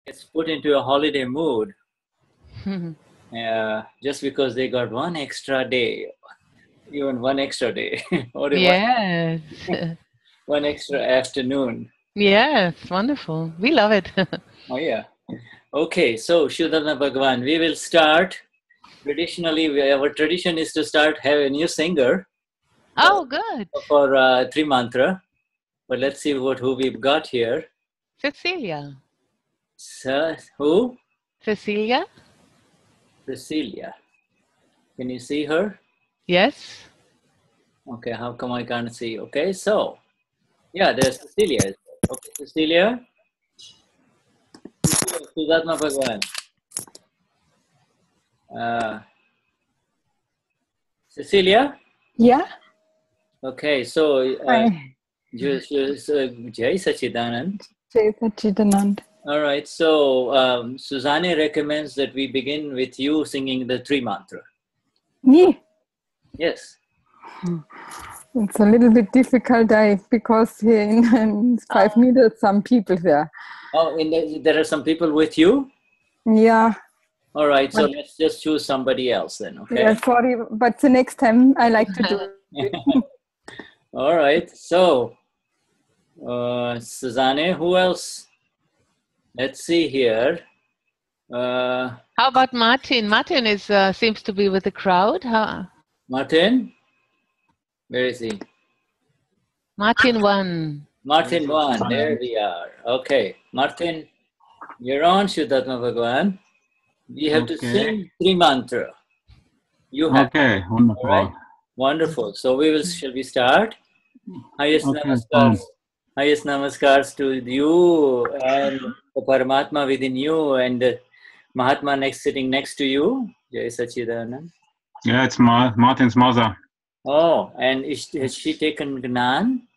gets put into a holiday mood just because they got one extra day, even one extra day, or Yes. one extra afternoon. Yes, wonderful. We love it. Oh, yeah. Okay, so Shuddha Bhagavan, we will start. Traditionally, our tradition is to start have a new singer Oh, good. for Tri Mantra. But let's see who we've got here. Cecilia. Who? Cecilia? Cecilia. Can you see her? Yes. Okay, how come I can't see? Okay, so, yeah, there's Cecilia. Okay, Cecilia. Sudatma Bhagwan. Cecilia? Yeah. Okay, so Hi. Jai Sachidanand. Jai Sachidanand. All right, so Susanne recommends that we begin with you singing the Tri Mantra. Me? Yes. It's a little bit difficult because here in 5 meters some people there. Oh, there are some people with you? Yeah. All right, so let's just choose somebody else then, okay? Yeah, sorry, but the next time I like to do it. All right, so Susanne, who else? Let's see here. How about Martin? Martin is seems to be with the crowd. Martin? Where is he? Martin 1. Martin 1, there we are. Okay, Martin, you're on Shuddhatma Bhagwan. We have to sing Tri Mantra. You have. Okay, wonderful. All right? Wonderful. So shall we start? Highest namaskars. Highest namaskars to you and the Paramatma within you and the Mahatma sitting next to you. Jai Sachidanand. Yeah, it's Martin's mother. Oh, and has she taken Gnan?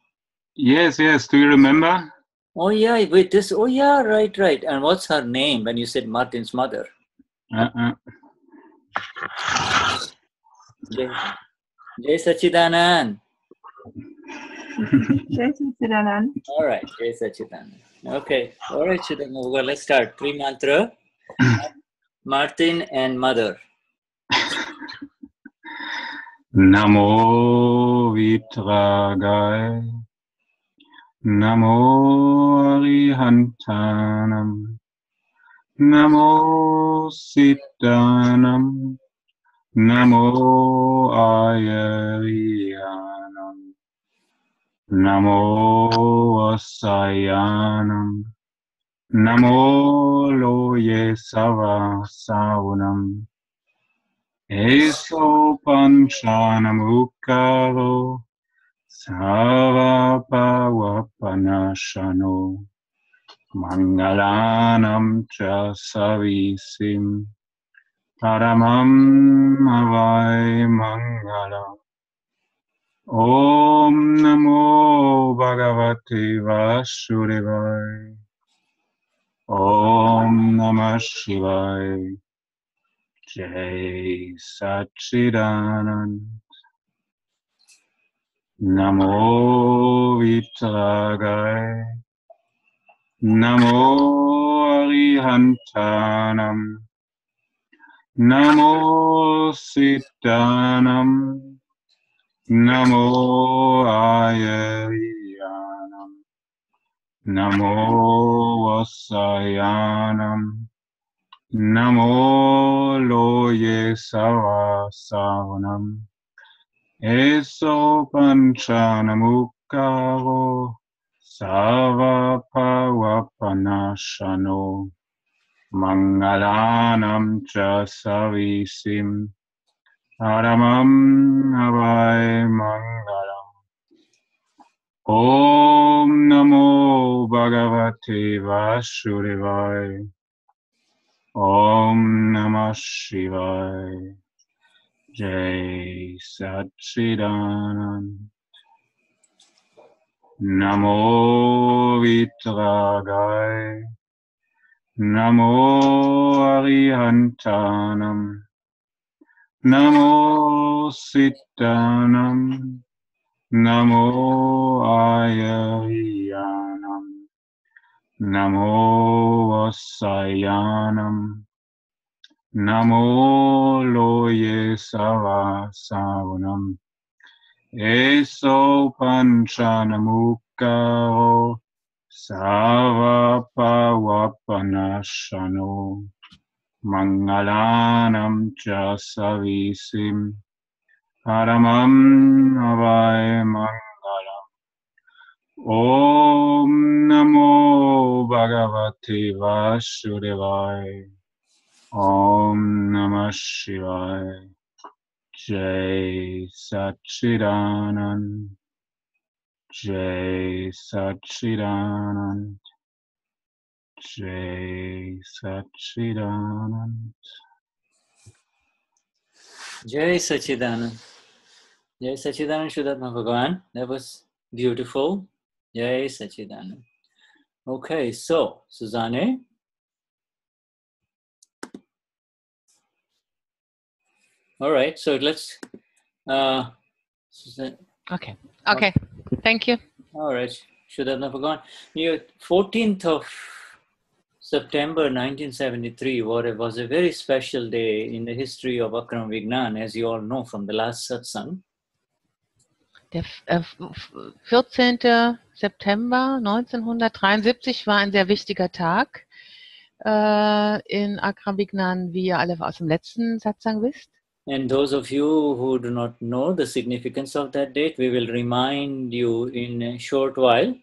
Yes. Do you remember? Oh, yeah, wait, this. Oh, yeah, right. And what's her name when you said Martin's mother? Jai Sachidanand. Jai Sachidanand. All right, Jai Sachidanand. Okay, all right, Shuddhatma, let's start. Tri Mantra, Martin and mother. Namo Vitragai, Namo Arihantanam, Namo Siddhanam, Namo Ayariyanam, Namo Vasayanam, Namo Loye Sava Savanam, Eso Panchanamukaro, Sava Pavapanashano, Mangalanam Cha Savisim, Paramam Havai Mangalam. Om Namo Bhagavate Vasudevaya. Om Namah Shivaya. Jai Sachidanand. Namo Vitragai. Namo Arihantanam. Namo Siddhanam. Namo Ayariyanam. Namo Vasayanam. Namo Loye Sava Savanam. Eso Panchanamukaro, Sava Pavapanashano, Mangalanam Cha Savisim, Paramam Havai Mangalam. Om Namo Bhagavate Vasudevaya. Om Namah Shivaya. Jai Sachidanand. Namo Vitragai. Namo Arihantanam. Namo Siddhanam. Namo Ayariyanam. Namo Vasayanam. Namo Loye Sava Savanam. Eso Panchanamukaro Sava Pawapanashano. Mangalanam cha savisim paramam avai mangalam. Om namo bhagavate vasudevaya. Om namah shivaya. Jai Satchidanand. Jai Satchidanand. Jai Satchidanand. Jai Sachidanand. Jai Sachidanand Shuddhatma Bhagavan. That was beautiful. Jai Sachidanand. Okay, so Susanne. All right, so let's. Susanne. Okay. Okay. Thank you. All right, Shuddhatma Bhagavan. 14th of September 1973 was a very special day in the history of Akram Vignan, as you all know from the last Satsang. Der 14. September 1973 war ein sehr wichtiger Tag in Akram Vignan, wie ihr alle aus dem letzten Satsang wisst. And those of you who do not know the significance of that date, we will remind you in a short while.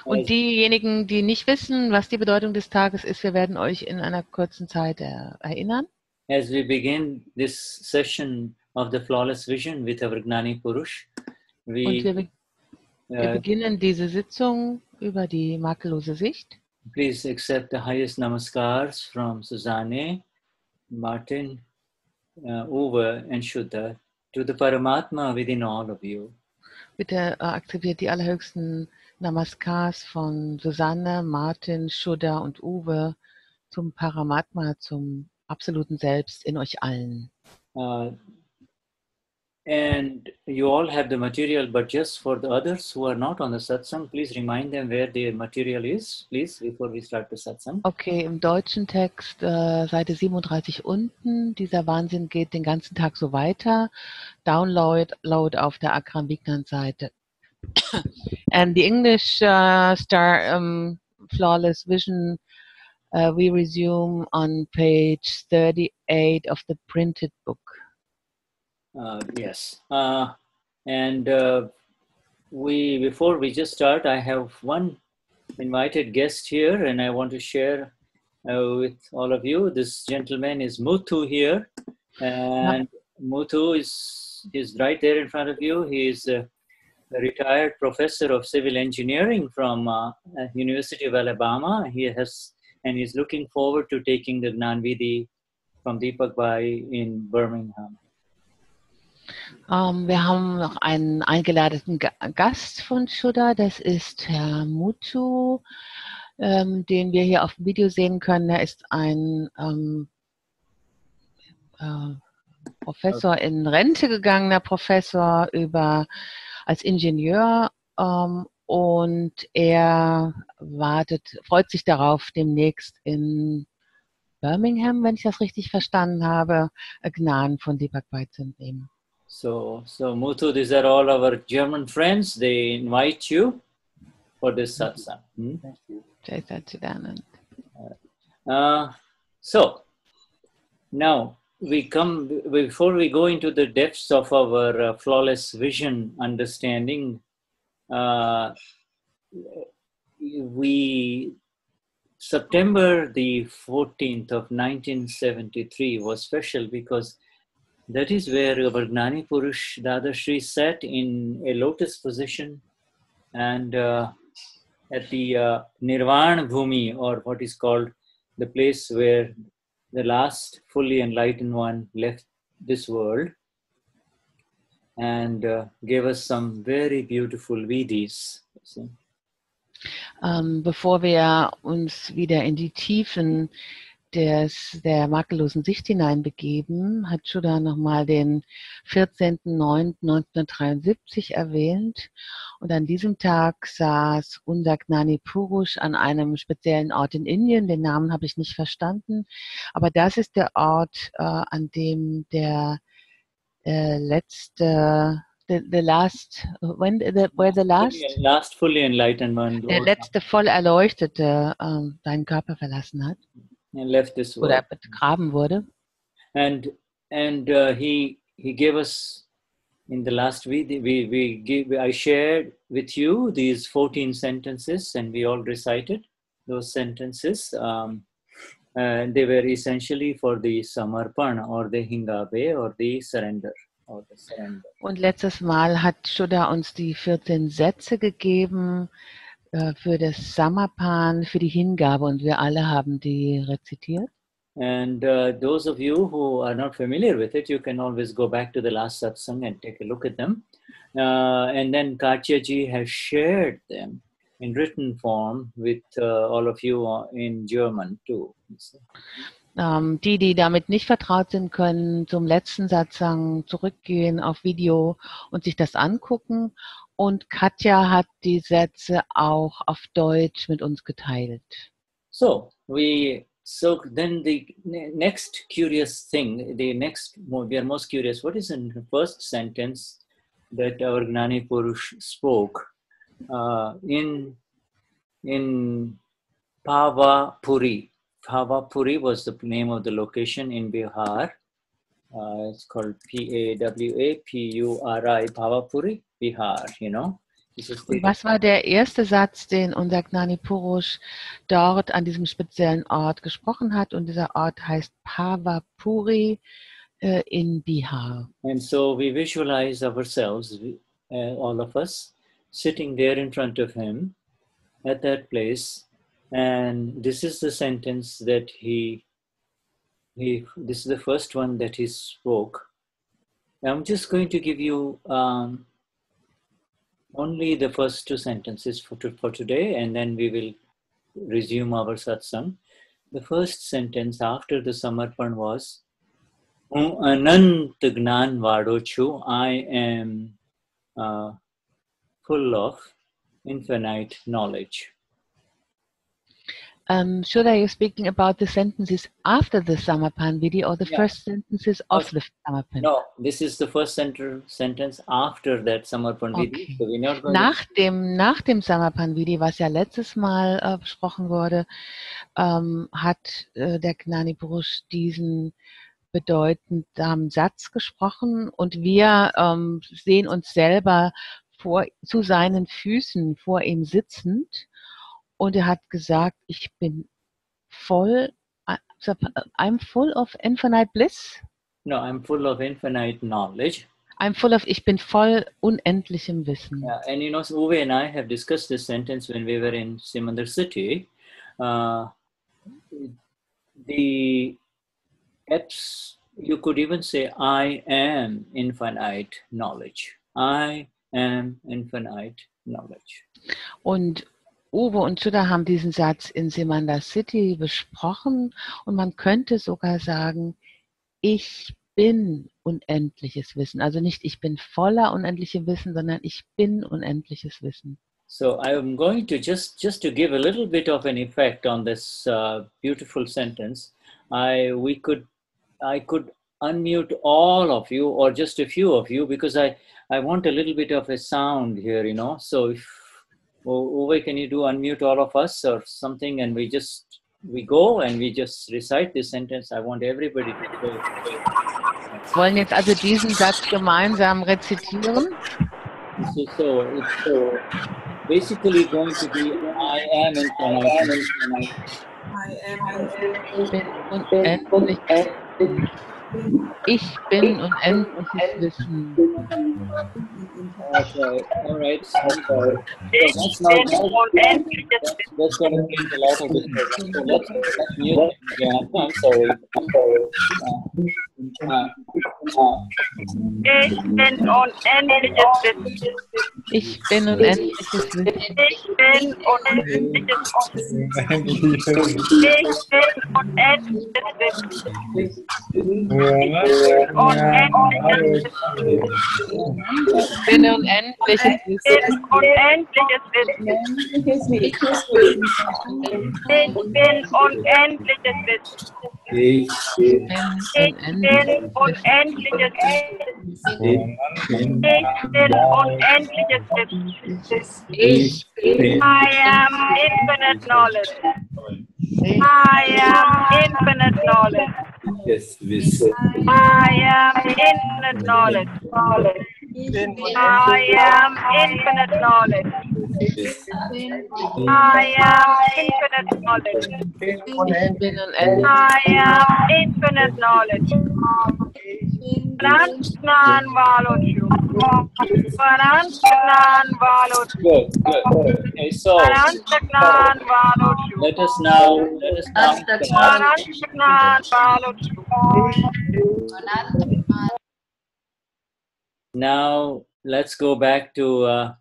Und diejenigen, die nicht wissen, was die Bedeutung des Tages ist, wir werden euch in einer kurzen Zeit erinnern. As we begin this session of the Flawless Vision with our Gnani Purush, wir beginnen diese Sitzung über die makellose Sicht. Please accept the highest namaskars from Susanne, Martin, Uwe and Shuddha to the Paramatma within all of you. Bitte akzeptiert die allerhöchsten Namaskars von Susanne, Martin, Shuddha und Uwe zum Paramatma, zum absoluten Selbst in euch allen. And you all have the material, but just for the others who are not on the Satsang, please remind them where the material is, please, before we start the Satsang. Okay, im deutschen Text, Seite 37 unten. Dieser Wahnsinn geht den ganzen Tag so weiter. Download auf der Akram Vignan Seite. And the English Flawless Vision, we resume on page 38 of the printed book. Yes. And before we just start, I have one invited guest here, and I want to share with all of you. This gentleman is Muthu here, and Muthu is right there in front of you. He is a retired professor of civil engineering from University of Alabama. He's looking forward to taking the Gnan Vidhi from Deepak Bhai in Birmingham. Wir haben noch einen eingeladenen Gast von Shuddha, das ist Herr Muthu, den wir hier auf dem Video sehen können. Er ist ein Professor in Rente gegangener Professor als Ingenieur und er freut sich darauf, demnächst in Birmingham, wenn ich das richtig verstanden habe, Gnan von Deepak Bhai zu nehmen. So Muthu, these are all our German friends. They invite you for this satsang. Thank you. Jai Satchidanand. So now before we go into the depths of our flawless vision understanding, September the 14th of 1973 was special because that is where our Gnani Purush Dadashri sat in a lotus position and at the Nirvana Bhumi, or what is called the place where the last fully enlightened one left this world, and gave us some very beautiful vidhis. Bevor wir uns wieder in die Tiefen der makellosen Sicht hineinbegeben, hat Shuddha nochmal den 14.09.1973 erwähnt. Und an diesem Tag saß unser Gnani Purush an einem speziellen Ort in Indien. Den Namen habe ich nicht verstanden. Aber das ist der Ort, an dem der letzte, last fully enlightened one, der letzte voll Erleuchtete seinen Körper verlassen hat and left this world. oder begraben wurde. And he gave us in the last video, I shared with you these 14 sentences, and we all recited those sentences. And they were essentially for the samarpan or the hingabe or the surrender. Und letztes Mal hat Shuddha uns die 14 Sätze gegeben für das Samarpan, für die Hingabe, und wir alle haben die rezitiert. And those of you who are not familiar with it, you can always go back to the last satsang and take a look at them. And then Katja ji has shared them in written form with all of you in German too. Die damit nicht vertraut sind, können zum letzten Satsang zurückgehen auf Video und sich das angucken. Und Katja hat die Sätze auch auf Deutsch mit uns geteilt. So then the next curious thing, we are most curious, what is in the first sentence that our Gnani Purush spoke in Pavapuri. Pavapuri was the name of the location in Bihar. It's called Pawapuri, Pavapuri, Bihar, you know. Und was war der erste Satz, den unser Gnani Purush dort an diesem speziellen Ort gesprochen hat? Und dieser Ort heißt Pawapuri in Bihar. And so we visualize ourselves, all of us, sitting there in front of him at that place. And this is the sentence that this is the first one that he spoke. I'm just going to give you only the first two sentences for today, and then we will resume our satsang. The first sentence after the samarpan was, Anant Gnan Vadochu, I am full of infinite knowledge. Should I be speaking about the sentences after the Samarpan video or the first sentences of the Samarpan? No, this is the first sentence after that Samarpan video. Okay. So we're not going nach dem Samarpan video, was ja letztes Mal besprochen wurde, hat der Gnani Purush diesen bedeutenden Satz gesprochen, und wir sehen uns selber zu seinen Füßen vor ihm sitzend. Und er hat gesagt, ich bin I'm full of infinite bliss. No, I'm full of infinite knowledge. Ich bin voll unendlichem Wissen. Yeah, and you know, Uwe and I have discussed this sentence when we were in Simandar city. You could even say, I am infinite knowledge. I am infinite knowledge. Und Uwe und Shuddha haben diesen Satz in Simandar City besprochen, und man könnte sogar sagen, ich bin unendliches Wissen. Also nicht ich bin voller unendlichem Wissen, sondern ich bin unendliches Wissen. So I'm going to just to give a little bit of an effect on this beautiful sentence. I could unmute all of you or just a few of you, because I want a little bit of a sound here, you know. So if Uwe, can you unmute all of us or something, and we go and we just recite this sentence. I want everybody to go. Wir wollen jetzt also diesen Satz gemeinsam rezitieren. So it's basically going to be, I am infinite. Ich bin unendlich Ich bin unendliches Wissen. Okay, all right. So that's going to create a lot of disturbance. So let's mute it again. I'm sorry. Ich bin unendliches Wissen. Ich bin unendliches Wissen. I am infinite knowledge. I am infinite knowledge. Yes, I am infinite knowledge. I am infinite knowledge. I am infinite knowledge. Ich bin I am infinite knowledge. Paranjnan Valochu. Paranjnan Valochu. Good, good. Okay, so Paranjnan Valochu. let us now Paranjnan Valochu. Now let's go back to.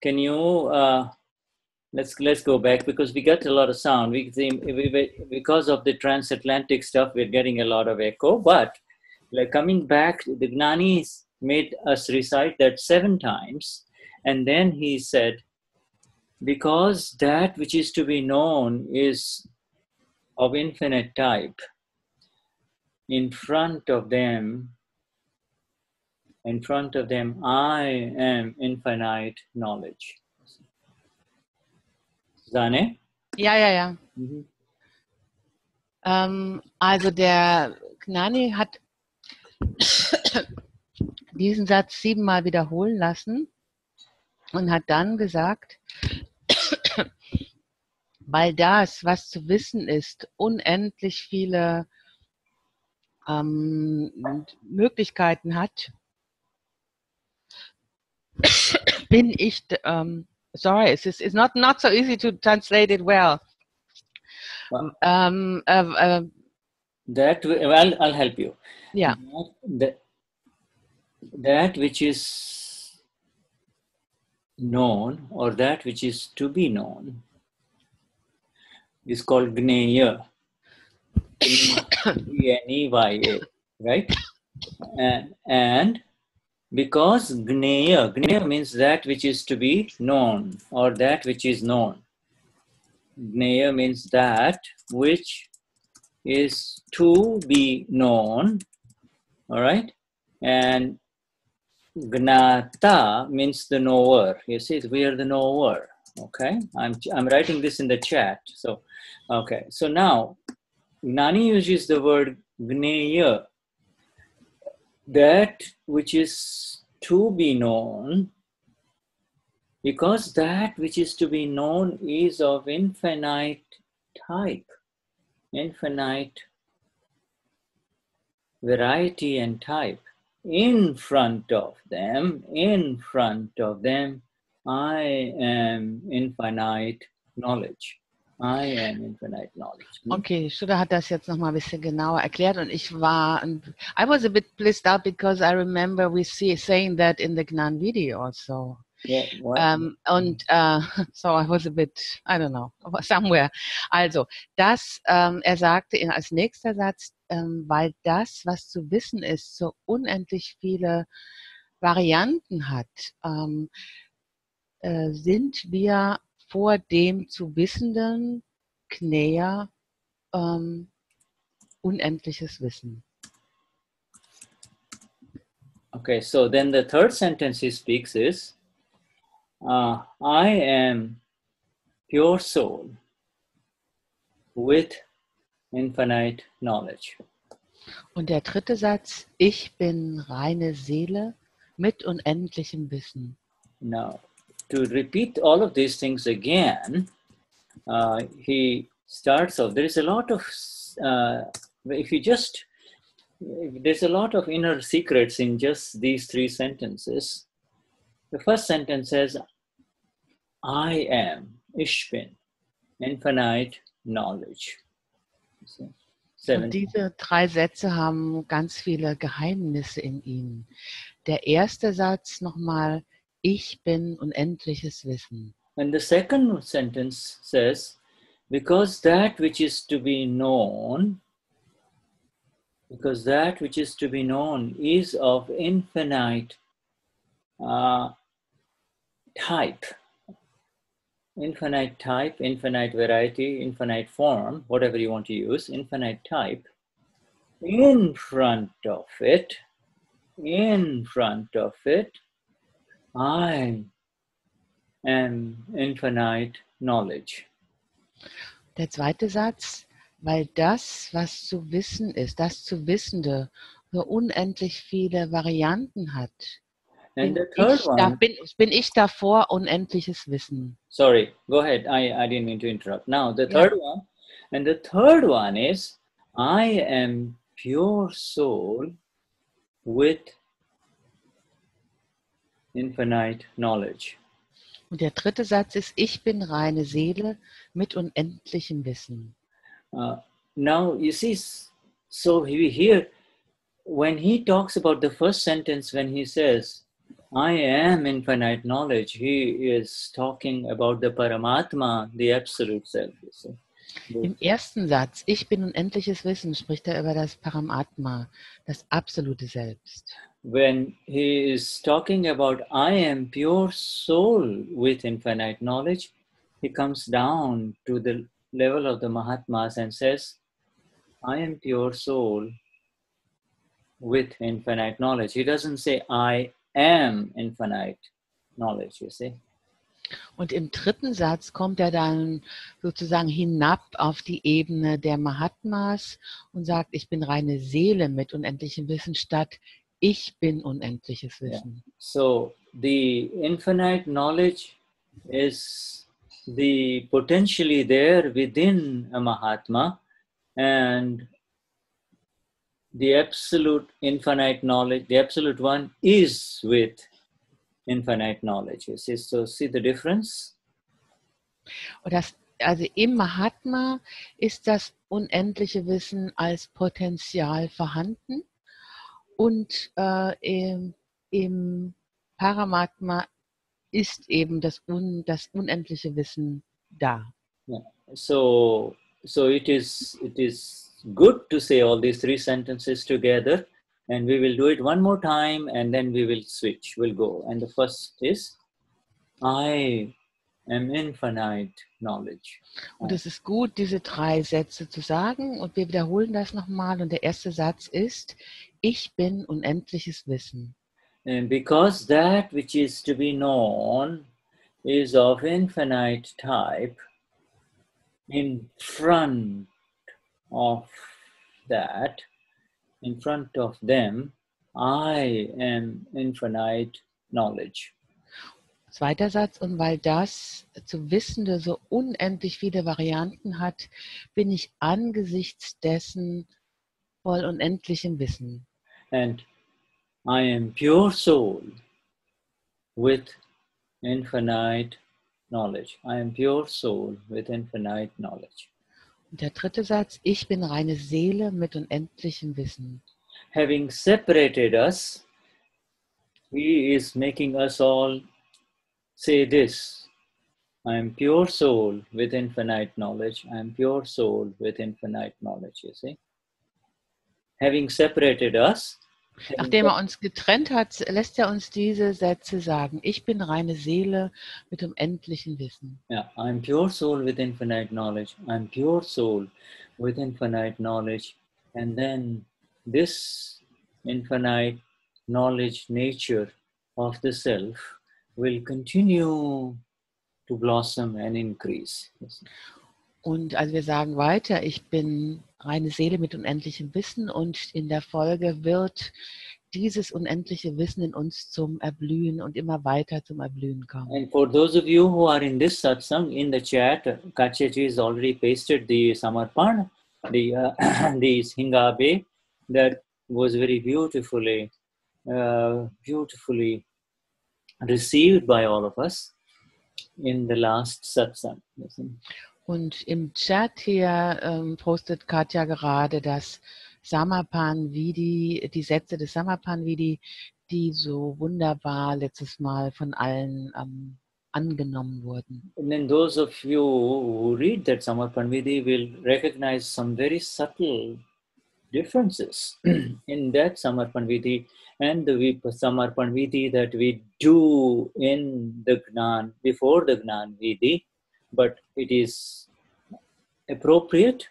Can you? Let's go back because we got a lot of sound. Because of the transatlantic stuff, we're getting a lot of echo. But like coming back, the Gnanis made us recite that 7 times, and then he said, because that which is to be known is of infinite type. In front of them, I am infinite knowledge. Susanne? Ja. Also der Gnani hat diesen Satz 7-mal wiederholen lassen und hat dann gesagt, weil das, was zu wissen ist, unendlich viele Möglichkeiten hat, bin ich, sorry, it's not so easy to translate it well. I'll help you. Yeah. That which is known or that which is to be known is called Gneya. Gneya, right? And because Gneya means that which is to be known or that which is known. Gneya means that which is to be known, all right? And Gnata means the knower. You see, we are the knower, okay? I'm writing this in the chat. So, okay. So now, Gnani uses the word Gneya, that which is to be known, because that which is to be known is of infinite type, infinite variety and type. In front of them, I am infinite knowledge. I am infinite knowledge. Okay, Shuddha hat das jetzt nochmal ein bisschen genauer erklärt und I was a bit blissed out because I remember saying that in the Gnan video also. Yeah, so I was a bit, I don't know, somewhere. Also, er sagte als nächster Satz, weil das, was zu wissen ist, so unendlich viele Varianten hat, sind wir vor dem zu Wissenden Gneya unendliches Wissen. Okay, so then the third sentence he speaks is, I am pure soul with infinite knowledge. Und der dritte Satz, ich bin reine Seele mit unendlichem Wissen. Now, to repeat all of these things again, he starts off, there is a lot of, if you just there's a lot of inner secrets in just these 3 sentences. The first sentence says, I am, ich bin, infinite knowledge. Und diese 3 Sätze haben ganz viele Geheimnisse in ihnen. Der erste Satz nochmal, ich bin unendliches Wissen. And the second sentence says, because that which is to be known, is of infinite type, infinite variety, infinite form, whatever you want to use, infinite type, in front of it, I am infinite knowledge. Der zweite Satz, weil das, was zu wissen ist, das zu Wissende, so unendlich viele Varianten hat. And the third one, bin ich davor unendliches Wissen. Sorry, go ahead. I didn't mean to interrupt. Now, the third one, and the third one is, I am pure soul with infinite knowledge. Und der dritte Satz ist, ich bin reine Seele mit unendlichem Wissen. Now, you see, so here, when he talks about the first sentence, when he says, I am infinite knowledge, he is talking about the Paramatma, the absolute self. You see. Im ersten Satz, ich bin unendliches Wissen, spricht er über das Paramatma, das absolute Selbst. When he is talking about I am pure soul with infinite knowledge, he comes down to the level of the Mahatmas and says, I am pure soul with infinite knowledge. He doesn't say, I am infinite knowledge, you see. Und im dritten Satz kommt er dann sozusagen hinab auf die Ebene der Mahatmas und sagt, ich bin reine Seele mit unendlichem Wissen, statt ich bin unendliches Wissen. Yeah. So the infinite knowledge is the potentially there within a Mahatma, and the absolute infinite knowledge, the absolute one is with infinite knowledge. You see, so see the difference? Und also im Mahatma ist das unendliche Wissen als Potenzial vorhanden und im Paramatma ist eben das unendliche Wissen da. Yeah. So it is good to say all these 3 sentences together, and we will do it one more time, and then we will switch. We'll go. And the first is, I am infinite knowledge. Und es ist gut, diese 3 Sätze zu sagen, und wir wiederholen das nochmal. Und der erste Satz ist, ich bin unendliches Wissen. And because that which is to be known is of infinite type, in front of that, in front of them, I am infinite knowledge. Zweiter Satz, und weil das zu Wissende so unendlich viele Varianten hat, bin ich angesichts dessen voll unendlichem Wissen. And I am pure soul with infinite knowledge. I am pure soul with infinite knowledge. Und der dritte Satz, ich bin reine Seele mit unendlichem Wissen. Having separated us, he is making us all say this. I am pure soul with infinite knowledge. I am pure soul with infinite knowledge, you see. Having separated us, Nachdem er uns getrennt hat, lässt er uns diese Sätze sagen. Ich bin reine Seele mit unendlichem Wissen. yeah, I am pure soul with infinite knowledge. I am pure soul with infinite knowledge. And then this infinite knowledge nature of the self will continue to blossom and increase. Und also wir sagen weiter, ich bin reine Seele mit unendlichem Wissen, und in der Folge wird dieses unendliche Wissen in uns zum Erblühen und immer weiter zum Erblühen kommen. And for those of you who are in this satsang, in the chat, Katja has already pasted the Samarpan, the Hingabe, that was very beautifully received by all of us in the last satsang. Und im Chat hier postet Katja gerade das Samapan Vidi, die Sätze des Samapan Vidi, die so wunderbar letztes Mal von allen angenommen wurden. And then those of you who read that Samarpan Vidi will recognize some very subtle differences in that Samarpan Vidi and the Samarpan Vidi that we do in the Gnan, before the Gnan Vidi, but it is appropriate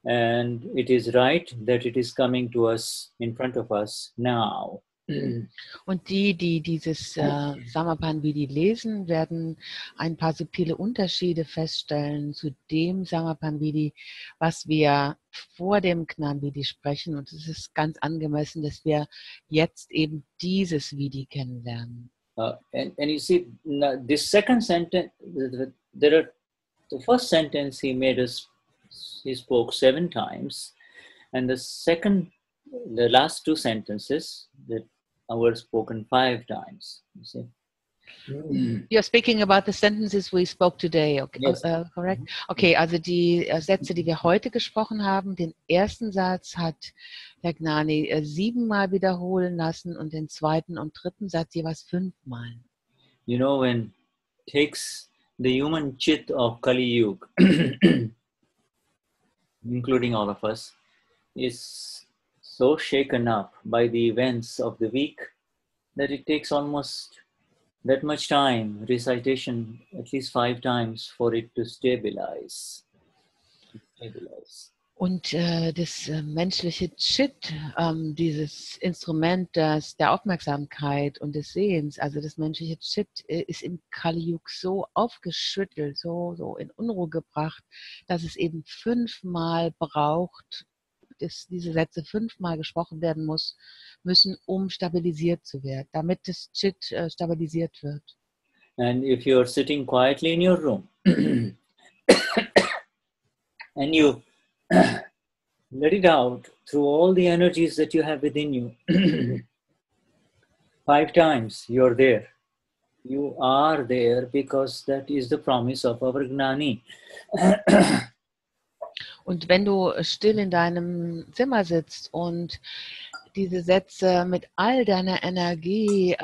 and it is right that it is coming to us in front of us now. Und die dieses Samapan Vidi lesen, werden ein paar subtile Unterschiede feststellen zu dem Samapan Vidi, was wir vor dem Gnan Vidi sprechen. Und es ist ganz angemessen, dass wir jetzt eben dieses Vidi kennenlernen. And you see, this second sentence, the first sentence he spoke 7 times, and the last 2 sentences that were spoken 5 times. You see. You're speaking about the sentences we spoke today, okay? Yes. Correct? Okay, also die Sätze, die wir heute gesprochen haben, den ersten Satz hat der Gnani 7-mal wiederholen lassen und den zweiten und dritten Satz jeweils 5-mal. You know, when takes the human chit of Kali Yuga, including all of us, is so shaken up by the events of the week that it takes almost that much time, recitation at least 5 times for it to stabilize. Und das menschliche Chit, dieses Instrument der Aufmerksamkeit und des Sehens, also das menschliche Chit ist im Kali Yuga so aufgeschüttelt, so in Unruhe gebracht, dass es eben 5-mal braucht, dass diese Sätze 5-mal gesprochen werden müssen, um stabilisiert zu werden, damit das Chit stabilisiert wird. And if you're sitting quietly in your room and you let it out through all the energies that you have within you, 5 times you're there. You are there because that is the promise of our Gnani. Und wenn du still in deinem Zimmer sitzt und diese Sätze mit all deiner Energie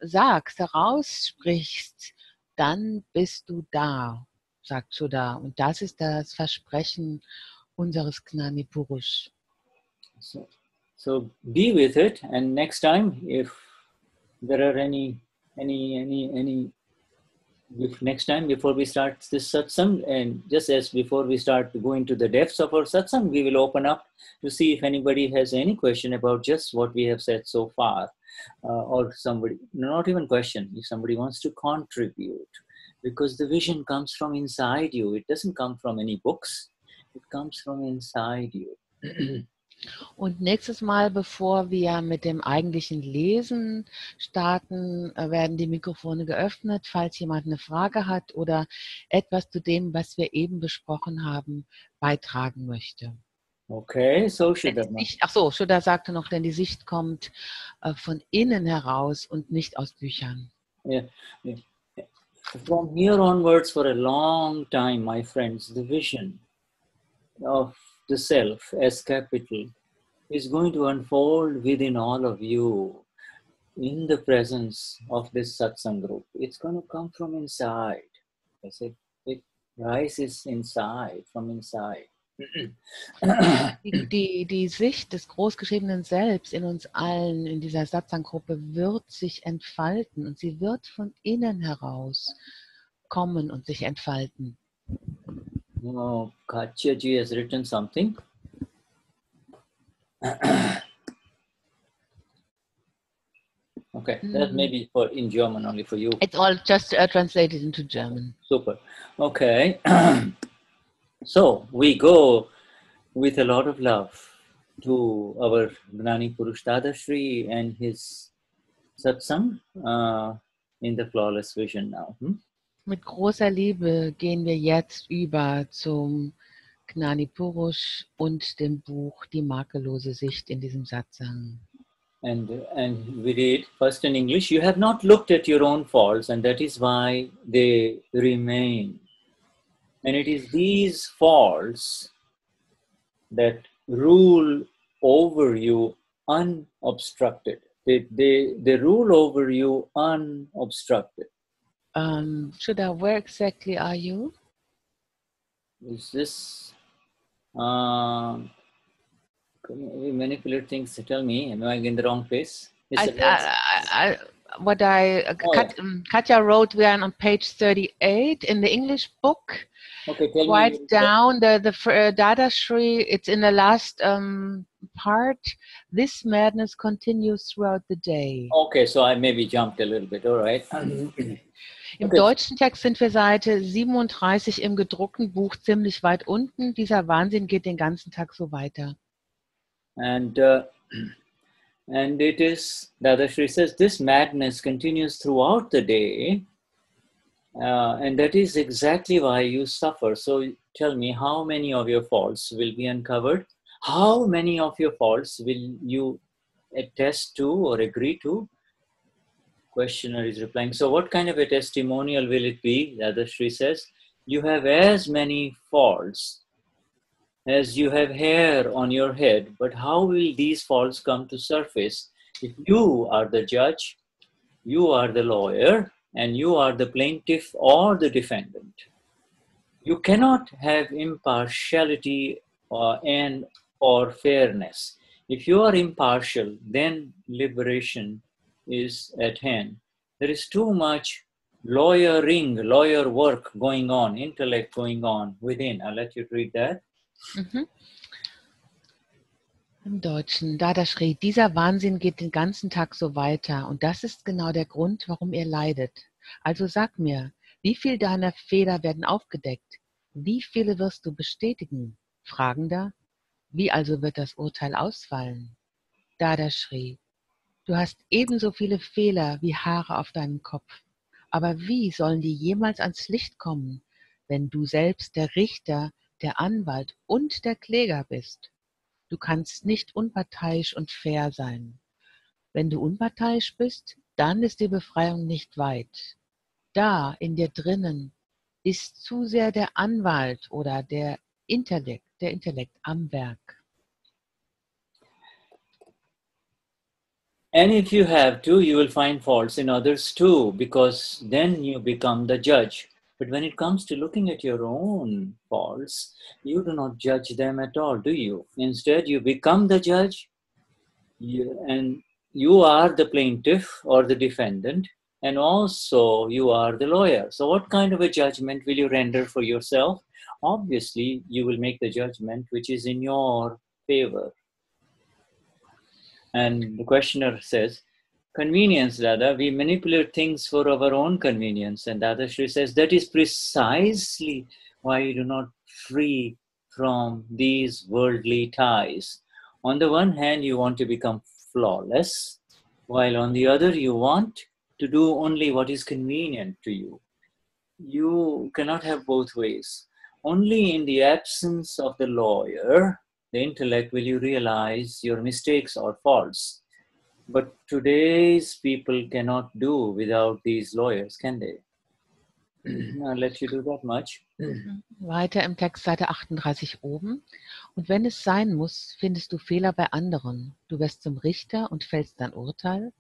sagst, heraussprichst, dann bist du da, sagt Shuddha. Und das ist das Versprechen unseres Gnani Purush. So be with it, and next time, if there are next time before we start this satsang, and just as before we start going to the depths of our satsang, we will open up to see if anybody has any question about just what we have said so far, or somebody, not even question, if somebody wants to contribute, because the vision comes from inside you. It doesn't come from any books. It comes from inside you. Und nächstes Mal, bevor wir mit dem eigentlichen Lesen starten, werden die Mikrofone geöffnet, falls jemand eine Frage hat oder etwas zu dem, was wir eben besprochen haben, beitragen möchte. Okay, so Shuddha. Shuddha sagte noch, denn die Sicht kommt von innen heraus und nicht aus Büchern. Yeah. From here onwards, for a long time, my friends, the vision of the self as capital is going to unfold within all of you in the presence of this satsang group. It's going to come from inside. I said, it rises inside, from inside. Die Sicht des großgeschriebenen Selbst in uns allen, in dieser Satsang-Gruppe, wird sich entfalten und sie wird von innen heraus kommen und sich entfalten. Oh, Katja ji has written something. Okay, that may be in German only for you. It's all just translated into German. Super. Okay. So we go with a lot of love to our Gnani Purush Dadashri and his satsang in the flawless vision now. Mit großer Liebe gehen wir jetzt über zum Gnani Purush und dem Buch Die makellose Sicht in diesem Satsang. And we read first in English, you have not looked at your own faults, and that is why they remain. And it is these faults that rule over you unobstructed. They rule over you unobstructed. Shuddha, where exactly are you? Is this we manipulate things? Tell me, am I in the wrong place? Katja wrote, we are on page 38 in the English book. Okay, tell Right me. down the Dadashri, it's in the last part. This madness continues throughout the day. Okay, so I maybe jumped a little bit, all right. Im deutschen Text sind wir Seite 37 im gedruckten Buch ziemlich weit unten. Dieser Wahnsinn geht den ganzen Tag so weiter. And it is, Dadashri says, this madness continues throughout the day, and that is exactly why you suffer. So tell me, how many of your faults will be uncovered? How many of your faults will you attest to or agree to? Questioner is replying, so what kind of a testimonial will it be? Dadashri says, you have as many faults as you have hair on your head, but how will these faults come to surface if you are the judge, you are the lawyer, and you are the plaintiff or the defendant? You cannot have impartiality or fairness. If you are impartial, then liberation is at hand. There is too much lawyer work going on, intellect going on within. I'll let you read that. Im Deutschen, Dadashri, dieser Wahnsinn geht den ganzen Tag so weiter und das ist genau der Grund, warum ihr leidet. Also sag mir, wie viel deiner Fehler werden aufgedeckt? Wie viele wirst du bestätigen? Fragender, wie also wird das Urteil ausfallen? Dadashri, du hast ebenso viele Fehler wie Haare auf deinem Kopf. Aber wie sollen die jemals ans Licht kommen, wenn du selbst der Richter, der Anwalt und der Kläger bist? Du kannst nicht unparteiisch und fair sein. Wenn du unparteiisch bist, dann ist die Befreiung nicht weit. Da, in dir drinnen, ist zu sehr der Anwalt oder der Intellekt am Werk. And if you have to, you will find faults in others too, because then you become the judge. But when it comes to looking at your own faults, you do not judge them at all, do you? Instead, you become the judge, and you are the plaintiff or the defendant, and also you are the lawyer. So what kind of a judgment will you render for yourself? Obviously, you will make the judgment which is in your favor. And the questioner says, convenience, Dada, we manipulate things for our own convenience. And Dadashri says, that is precisely why you do not free from these worldly ties. On the one hand, you want to become flawless, while on the other, you want to do only what is convenient to you. You cannot have both ways. Only in the absence of the lawyer, the intellect, will you realize your mistakes or faults. But today's people cannot do without these lawyers, can they? I'll let you do that much. Weiter im Text, Seite 38 oben. Und wenn es sein muss, findest du Fehler bei anderen. Du wirst zum Richter und fällst dann Urteil.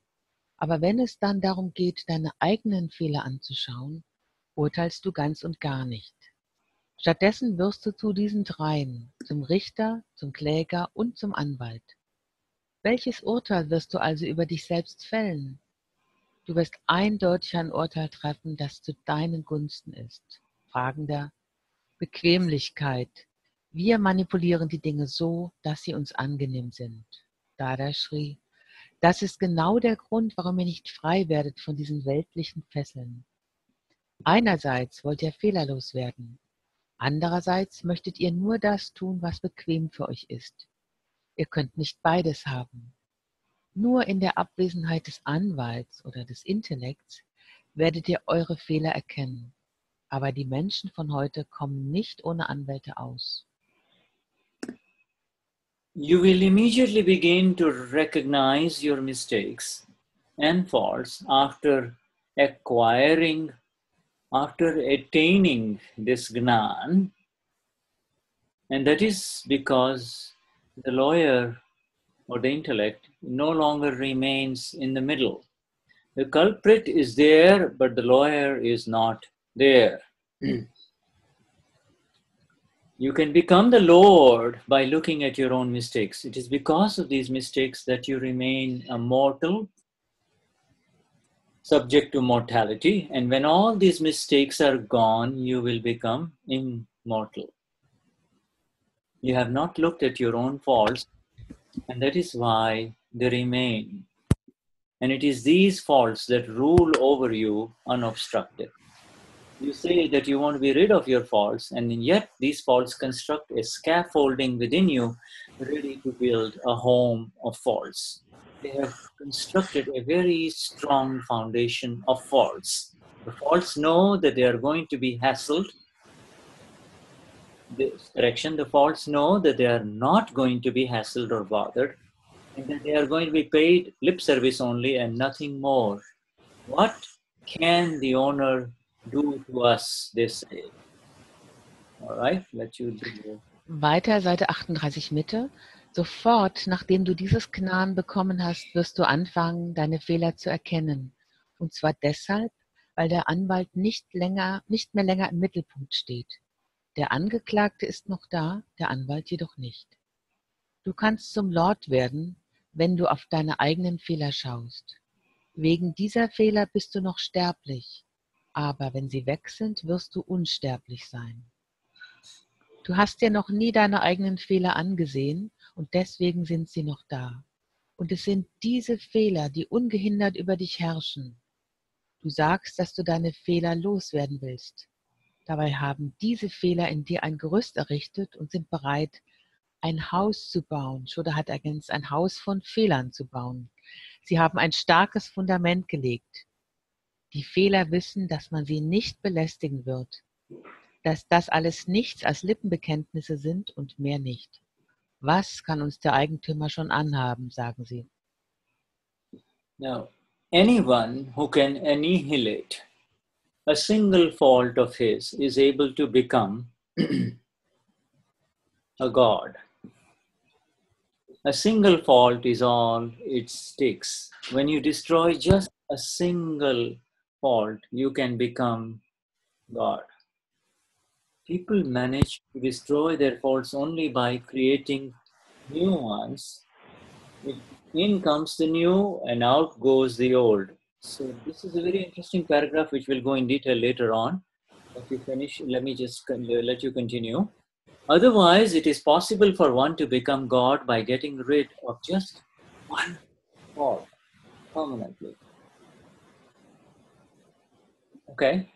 Aber wenn es dann darum geht, deine eigenen Fehler anzuschauen, urteilst du ganz und gar nicht. Stattdessen wirst du zu diesen dreien, zum Richter, zum Kläger und zum Anwalt. Welches Urteil wirst du also über dich selbst fällen? Du wirst eindeutig ein Urteil treffen, das zu deinen Gunsten ist. Fragender, Bequemlichkeit. Wir manipulieren die Dinge so, dass sie uns angenehm sind. Dadashri, das ist genau der Grund, warum ihr nicht frei werdet von diesen weltlichen Fesseln. Einerseits wollt ihr fehlerlos werden. Andererseits möchtet ihr nur das tun, was bequem für euch ist. Ihr könnt nicht beides haben. Nur in der Abwesenheit des Anwalts oder des Intellekts werdet ihr eure Fehler erkennen. Aber die Menschen von heute kommen nicht ohne Anwälte aus. you will immediately begin to recognize your mistakes and faults after attaining this Gnan. And that is because the lawyer or the intellect no longer remains in the middle. The culprit is there, but the lawyer is not there. You can become the Lord by looking at your own mistakes. It is because of these mistakes that you remain a mortal, subject to mortality. And when all these mistakes are gone, you will become immortal. You have not looked at your own faults, and that is why they remain. And it is these faults that rule over you unobstructed. You say that you want to be rid of your faults, and yet these faults construct a scaffolding within you, ready to build a home of faults. They have constructed a very strong foundation of faults. The faults know that they are going to be hassled. The faults know that they are not going to be hassled or bothered, and that they are going to be paid lip service only and nothing more. What can the owner do to us, they say. All right, let you do. Weiter, Seite 38 Mitte. Sofort, nachdem du dieses Gnan bekommen hast, wirst du anfangen, deine Fehler zu erkennen. Und zwar deshalb, weil der Anwalt nicht mehr länger im Mittelpunkt steht. Der Angeklagte ist noch da, der Anwalt jedoch nicht. Du kannst zum Lord werden, wenn du auf deine eigenen Fehler schaust. Wegen dieser Fehler bist du noch sterblich, aber wenn sie weg sind, wirst du unsterblich sein. Du hast dir noch nie deine eigenen Fehler angesehen und deswegen sind sie noch da. Und es sind diese Fehler, die ungehindert über dich herrschen. Du sagst, dass du deine Fehler loswerden willst. Dabei haben diese Fehler in dir ein Gerüst errichtet und sind bereit, ein Haus zu bauen. Shuddha hat ergänzt, ein Haus von Fehlern zu bauen. Sie haben ein starkes Fundament gelegt. Die Fehler wissen, dass man sie nicht belästigen wird, dass das alles nichts als Lippenbekenntnisse sind und mehr nicht. Was kann uns der Eigentümer schon anhaben, sagen sie. Now, anyone who can annihilate a single fault of his is able to become a god. A single fault is all it takes. When you destroy just a single fault, you can become God. People manage to destroy their faults only by creating new ones. In comes the new and out goes the old. So this is a very interesting paragraph which we'll go in detail later on. If you finish, let me just let you continue. Otherwise, it is possible for one to become God by getting rid of just one fault permanently. Okay?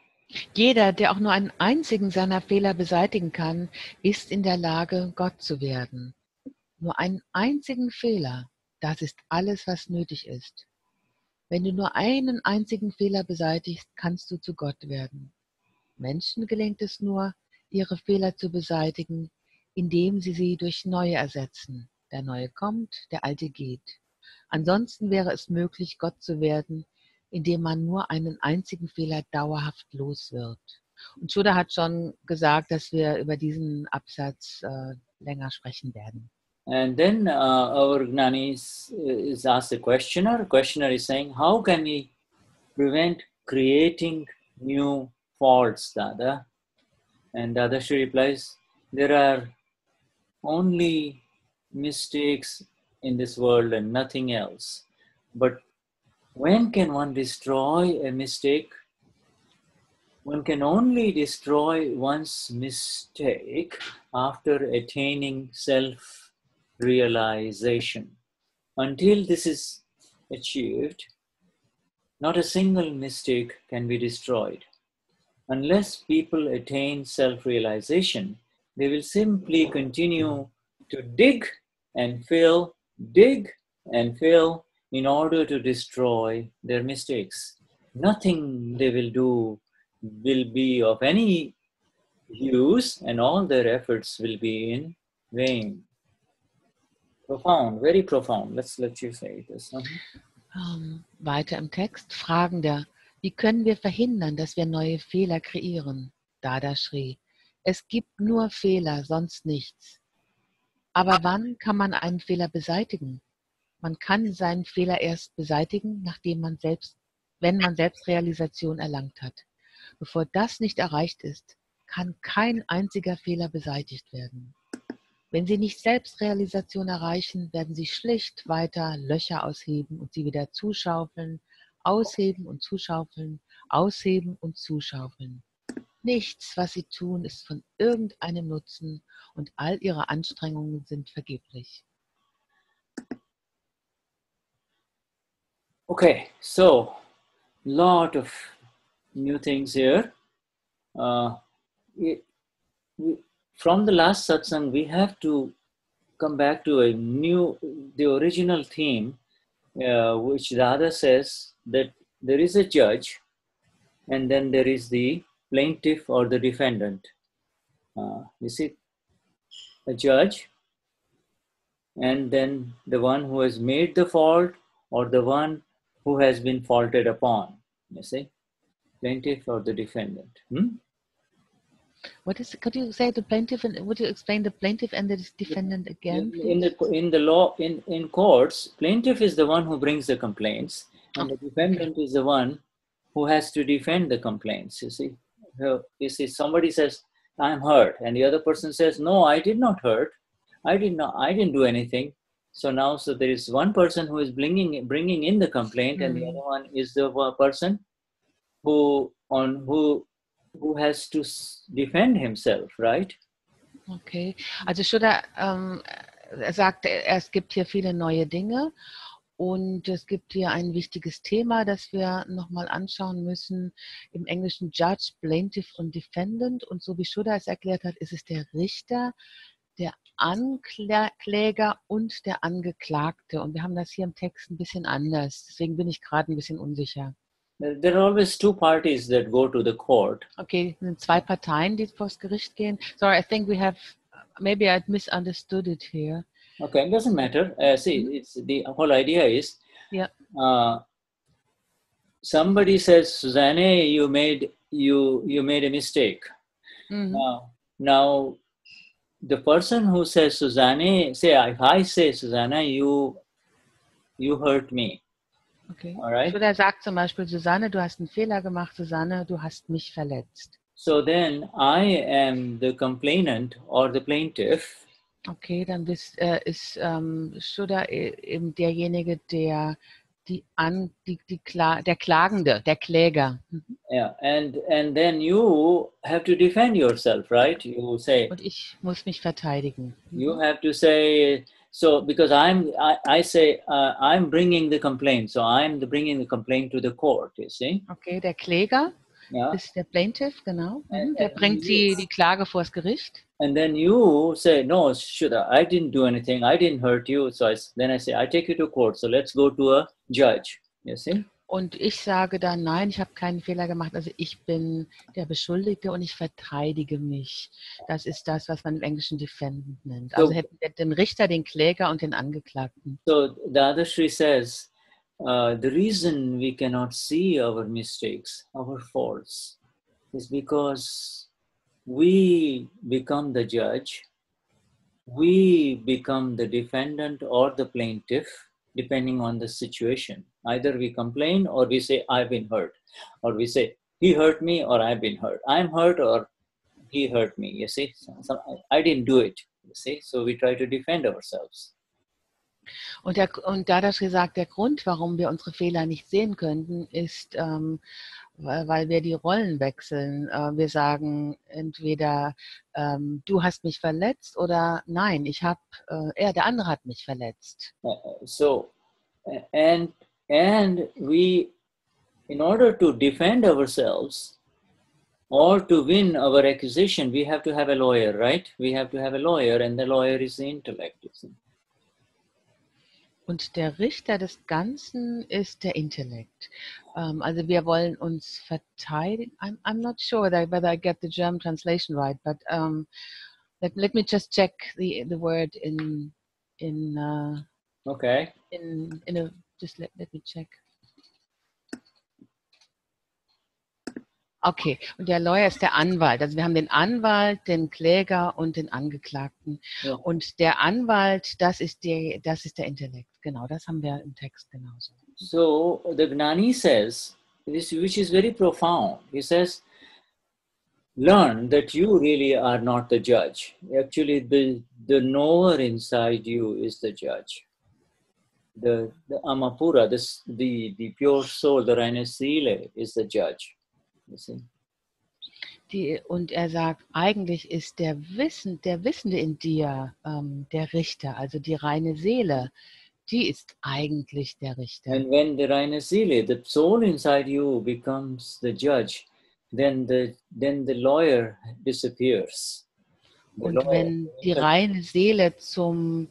Jeder, der auch nur einen einzigen seiner Fehler beseitigen kann, ist in der Lage, Gott zu werden. Nur einen einzigen Fehler, das ist alles, was nötig ist. Wenn du nur einen einzigen Fehler beseitigst, kannst du zu Gott werden. Menschen gelingt es nur, ihre Fehler zu beseitigen, indem sie durch neue ersetzen. Der neue kommt, der alte geht. Ansonsten wäre es möglich, Gott zu werden, indem man nur einen einzigen Fehler dauerhaft los wird. Und Shuddha hat schon gesagt, dass wir über diesen Absatz länger sprechen werden. And then our Gnani is asked a questioner. The questioner is saying, how can we prevent creating new faults, Dada? And Dadashri replies, there are only mistakes in this world and nothing else. But when can one destroy a mistake? One can only destroy one's mistake after attaining self-realization. Until this is achieved, not a single mistake can be destroyed. Unless people attain self-realization, they will simply continue to dig and fill in order to destroy their mistakes. Nothing they will do will be of any use, and all their efforts will be in vain. Profound, very profound. Let's let you say this. Weiter im Text, Fragender. Wie können wir verhindern, dass wir neue Fehler kreieren? Dadashri. Es gibt nur Fehler, sonst nichts. Aber wann kann man einen Fehler beseitigen? Man kann seinen Fehler erst beseitigen, wenn man Selbstrealisation erlangt hat. Bevor das nicht erreicht ist, kann kein einziger Fehler beseitigt werden. Wenn Sie nicht Selbstrealisation erreichen, werden Sie schlicht weiter Löcher ausheben und sie wieder zuschaufeln, ausheben und zuschaufeln, ausheben und zuschaufeln. Nichts, was Sie tun, ist von irgendeinem Nutzen und all Ihre Anstrengungen sind vergeblich. Okay, so lot of new things here. From the last satsang, we have to come back to the original theme, which Radha says that there is a judge and then there is the plaintiff or the defendant. You see, a judge and then the one who has made the fault or the one who has been faulted upon. You see, plaintiff or the defendant. Could you say the plaintiff and would you explain the plaintiff and the defendant again? In the law, in courts, plaintiff is the one who brings the complaints, and the defendant is the one who has to defend the complaints. You see, somebody says, "I'm hurt," and the other person says, "No, I did not hurt. I didn't do anything." So there is one person who is bringing in the complaint, and the other one is the person who has to defend himself, right? Okay, also Shuddha sagt, es gibt hier viele neue Dinge und es gibt hier ein wichtiges Thema, das wir nochmal anschauen müssen. Im Englischen Judge, Plaintiff und Defendant, und so wie Shuddha es erklärt hat, ist es der Richter, der Ankläger und der Angeklagte, und wir haben das hier im Text ein bisschen anders, deswegen bin ich gerade ein bisschen unsicher. There are always two parties that go to the court. Okay, es sind zwei Parteien, die vor das Gericht gehen. Sorry, I think maybe I'd misunderstood it here. Okay, it doesn't matter. It's the whole idea is, somebody says, "Susanne, you made a mistake." Now, the person who says, "Susanne," if I say, "Susanne, you hurt me." Okay. Alright. So, der sagt zum Beispiel, Susanne, du hast einen Fehler gemacht, Susanne, du hast mich verletzt. So then I am the complainant or the plaintiff. Okay, dann ist Shuddha eben derjenige, der Klagende, der Kläger. Yeah, and then you have to defend yourself, right? You say. Und ich muss mich verteidigen. You have to say. So, because I say I'm bringing the complaint, so I'm bringing the complaint to the court. You see? Okay, der Kläger ist der Plaintiff, genau. Der bringt die Klage vor das Gericht. And then you say, "No, Shuddha, I didn't do anything. I didn't hurt you." So then I say, "I take you to court. So let's go to a judge." You see? Und ich sage dann, nein, ich habe keinen Fehler gemacht, also ich bin der Beschuldigte und ich verteidige mich. Das ist das, was man im Englischen Defendant nennt. Also hätten wir den Richter, den Kläger und den Angeklagten. So Dadashri says, the reason we cannot see our mistakes, our faults, is because we become the judge, we become the defendant or the plaintiff, depending on the situation. Either we complain or we say, "I've been hurt," or we say, "He hurt me," or "I've been hurt." I'm hurt or he hurt me, you see. I didn't do it, you see. So we try to defend ourselves. Und Dadashri sagt, der Grund, warum wir unsere Fehler nicht sehen könnten, ist, weil wir die Rollen wechseln. Wir sagen entweder, du hast mich verletzt, oder nein, der andere hat mich verletzt. So, and we, in order to defend ourselves or to win our accusation, we have to have a lawyer, right? We have to have a lawyer, and the lawyer is the intellect. Und der Richter des Ganzen ist der Intellekt. Also wir wollen uns verteidigen. I'm not sure whether I get the German translation right, but let me just check the word in Okay. Just let me check. Okay, und der Lawyer ist der Anwalt. Also wir haben den Anwalt, den Kläger und den Angeklagten. Ja. Und der Anwalt, das ist der Intellekt. Genau, das haben wir im Text genauso. So the Gnani says, which is very profound. He says, learn that you really are not the judge. Actually, the knower inside you is the judge. The Amapura, the pure soul, the reine Seele is the judge. You see? Und er sagt, eigentlich ist der Wissende in dir der Richter, also die reine Seele, die ist eigentlich der Richter. And when the reine Seele, the soul inside you becomes the judge, then the lawyer disappears. Und wenn die reine Seele zum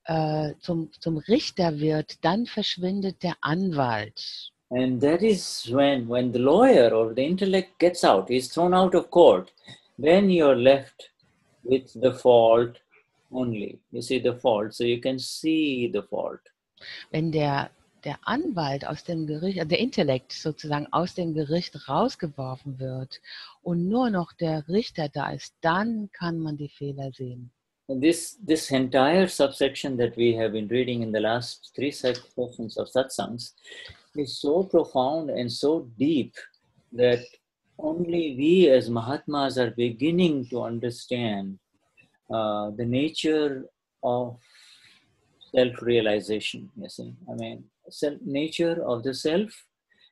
Richter wird, dann verschwindet der Anwalt. And that is when the lawyer or the intellect gets out, he's thrown out of court, then you're left with the fault only. You see the fault, so you can see the fault. Wenn der Anwalt aus dem Gericht, also der Intellekt sozusagen aus dem Gericht rausgeworfen wird und nur noch der Richter da ist, dann kann man die Fehler sehen. And this entire subsection that we have been reading in the last 3 sections of Satsangs is so profound and so deep that only we as Mahatmas are beginning to understand the nature of self-realization. You see, I mean, nature of the self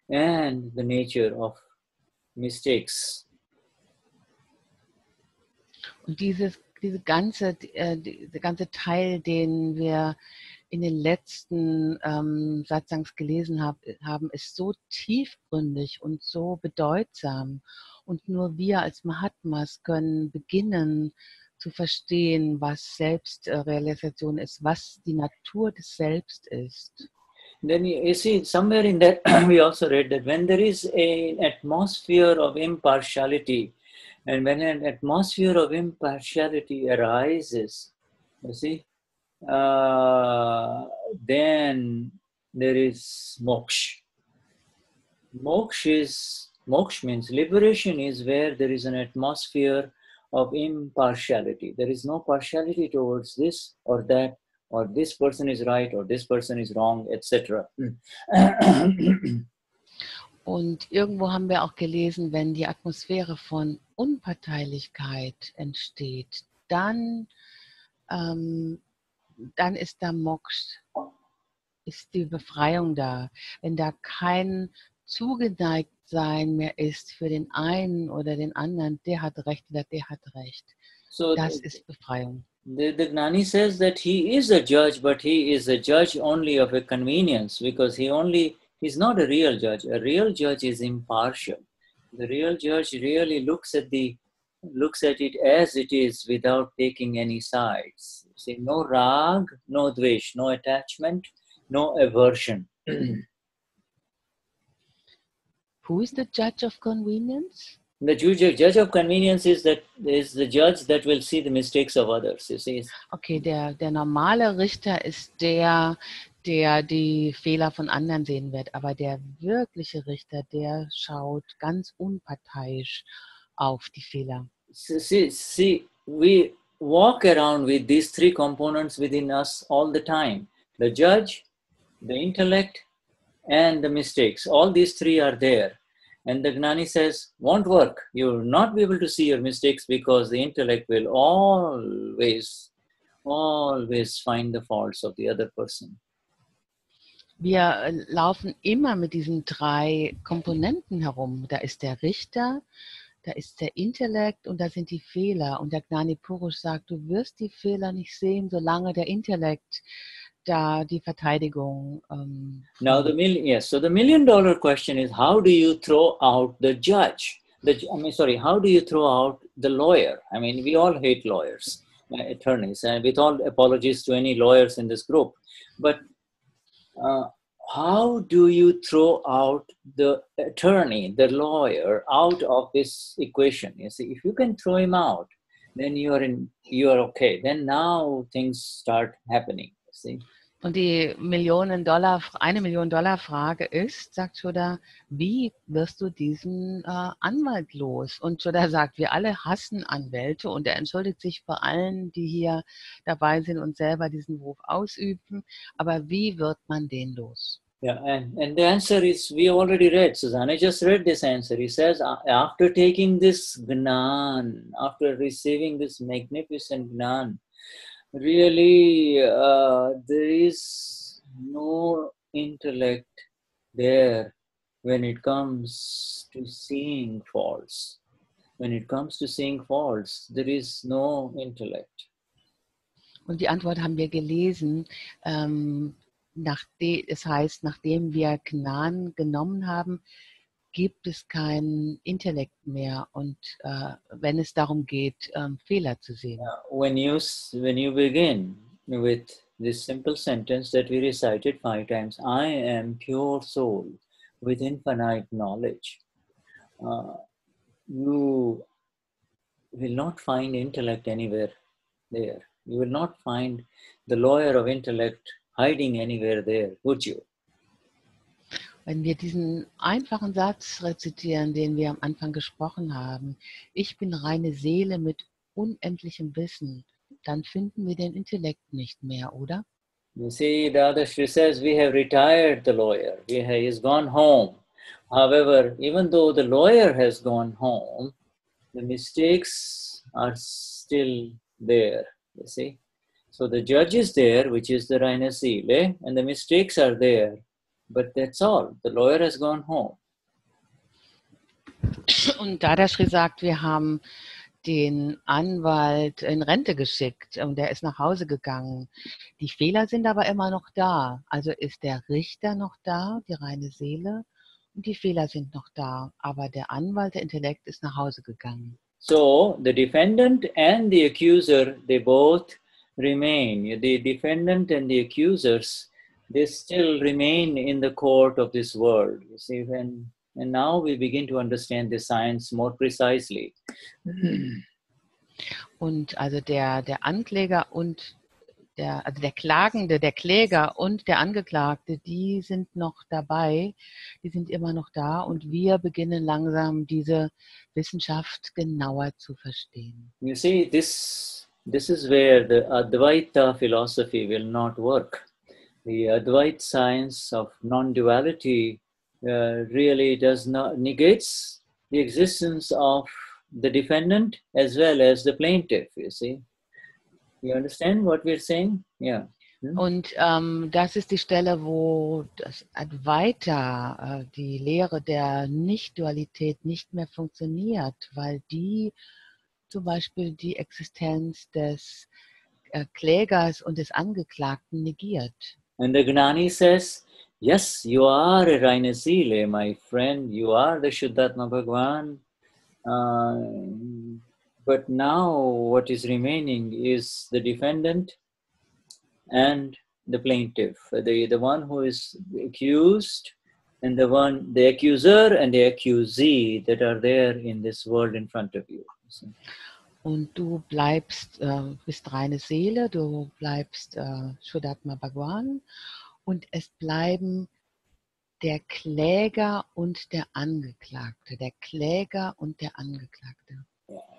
and the nature of mistakes. Und dieser ganze Teil, den wir in den letzten Satsangs gelesen haben, ist so tiefgründig und so bedeutsam. Und nur wir als Mahatmas können beginnen zu verstehen, was Selbstrealisation ist, was die Natur des Selbst ist. Then you see, somewhere in that we also read that when there is an atmosphere of impartiality, and when an atmosphere of impartiality arises, you see, then there is moksha. Moksha means liberation is where there is an atmosphere of impartiality. There is no partiality towards this or that, or this person is right or this person is wrong, etc. Und irgendwo haben wir auch gelesen, wenn die Atmosphäre von Unparteilichkeit entsteht, dann ist da Moksha, ist die Befreiung da. Wenn da kein Zugeneigtsein mehr ist für den einen oder den anderen, der hat Recht oder der hat Recht. So das ist Befreiung. The Gnani says that he is a judge, but he is a judge only of a convenience, because he's not a real judge. A real judge is impartial. The real judge really looks at it as it is without taking any sides. See, no rag, no dvesh, no attachment, no aversion. Who is the judge of convenience? The judge of convenience is the judge that will see the mistakes of others. You see. Okay, der normale Richter ist der die Fehler von anderen sehen wird, aber der wirkliche Richter, der schaut ganz unparteiisch auf die Fehler. See, we walk around with these 3 components within us all the time. The judge, the intellect, and the mistakes. All these 3 are there. And the Gnani says, won't work. You will not be able to see your mistakes because the intellect will always find the faults of the other person. Wir laufen immer mit diesen 3 Komponenten herum. Da ist der Richter, da ist der Intellekt und da sind die Fehler. Und der Gnani Purush sagt, du wirst die Fehler nicht sehen, solange der Intellekt da die Verteidigung. Now the $1,000,000 question is, how do you throw out the judge? How do you throw out the lawyer? I mean, we all hate lawyers, attorneys, and with all apologies to any lawyers in this group. But how do you throw out the attorney, the lawyer, out of this equation? You see, if you can throw him out, then you are okay. Then now things start happening. See? Und die $1 Million Frage ist, sagt Shuddha, wie wirst du diesen Anwalt los? Und Shuddha sagt, wir alle hassen Anwälte und er entschuldigt sich vor allen, die hier dabei sind und selber diesen Beruf ausüben. Aber wie wird man den los? Yeah, and the answer is, we already read, Susanne. I just read this answer. He says, after taking this Gnan, after receiving this magnificent Gnan, really, there is no intellect there when it comes to seeing faults. When it comes to seeing faults, there is no intellect. Und die Antwort haben wir gelesen. Es heißt, nachdem wir Gnan genommen haben, gibt es keinen Intellekt mehr. Und wenn es darum geht, Fehler zu sehen. When you begin with this simple sentence that we recited 5 times, I am pure soul with infinite knowledge, you will not find intellect anywhere there. You will not find the lawyer of intellect hiding anywhere there, would you? Wenn wir diesen einfachen Satz rezitieren, den wir am Anfang gesprochen haben, ich bin reine Seele mit unendlichem Wissen, dann finden wir den Intellekt nicht mehr, oder? You see, Dadashri says, we have retired the lawyer. He's gone home. However, even though the lawyer has gone home, the mistakes are still there, you see. So the judge is there, which is the reine Seele, and the mistakes are there. But that's all. The lawyer has gone home. Und Dadashri sagt, wir haben den Anwalt in Rente geschickt und der ist nach Hause gegangen. Die Fehler sind aber immer noch da. Also ist der Richter noch da, die reine Seele, und die Fehler sind noch da. Aber der Anwalt, der Intellekt, ist nach Hause gegangen. So the defendant and the accuser, they both remain. The defendant and the accusers, they still remain in the court of this world. You see, and now we begin to understand the science more precisely. Und also der Ankläger und der Klagende, der Kläger und der Angeklagte, die sind noch dabei, die sind immer noch da und wir beginnen langsam diese Wissenschaft genauer zu verstehen. You see, this is where the Advaita philosophy will not work. The Advaita science of non-duality really negates the existence of the defendant as well as the plaintiff, you see. You understand what we're saying? Yeah. Und das ist die Stelle, wo das Advaita, die Lehre der Nicht-Dualität nicht mehr funktioniert, weil die zum Beispiel die Existenz des Klägers und des Angeklagten negiert. And the Gnani says, yes, you are a reine Seele, my friend. You are the Shuddhatma Bhagwan. But now what is remaining is the defendant and the plaintiff, the one who is accused and the accuser and the accusee that are there in this world in front of you. Und du bist reine Seele, du bleibst Shuddhatma Bhagwan und es bleiben der Kläger und der Angeklagte, der Kläger und der Angeklagte.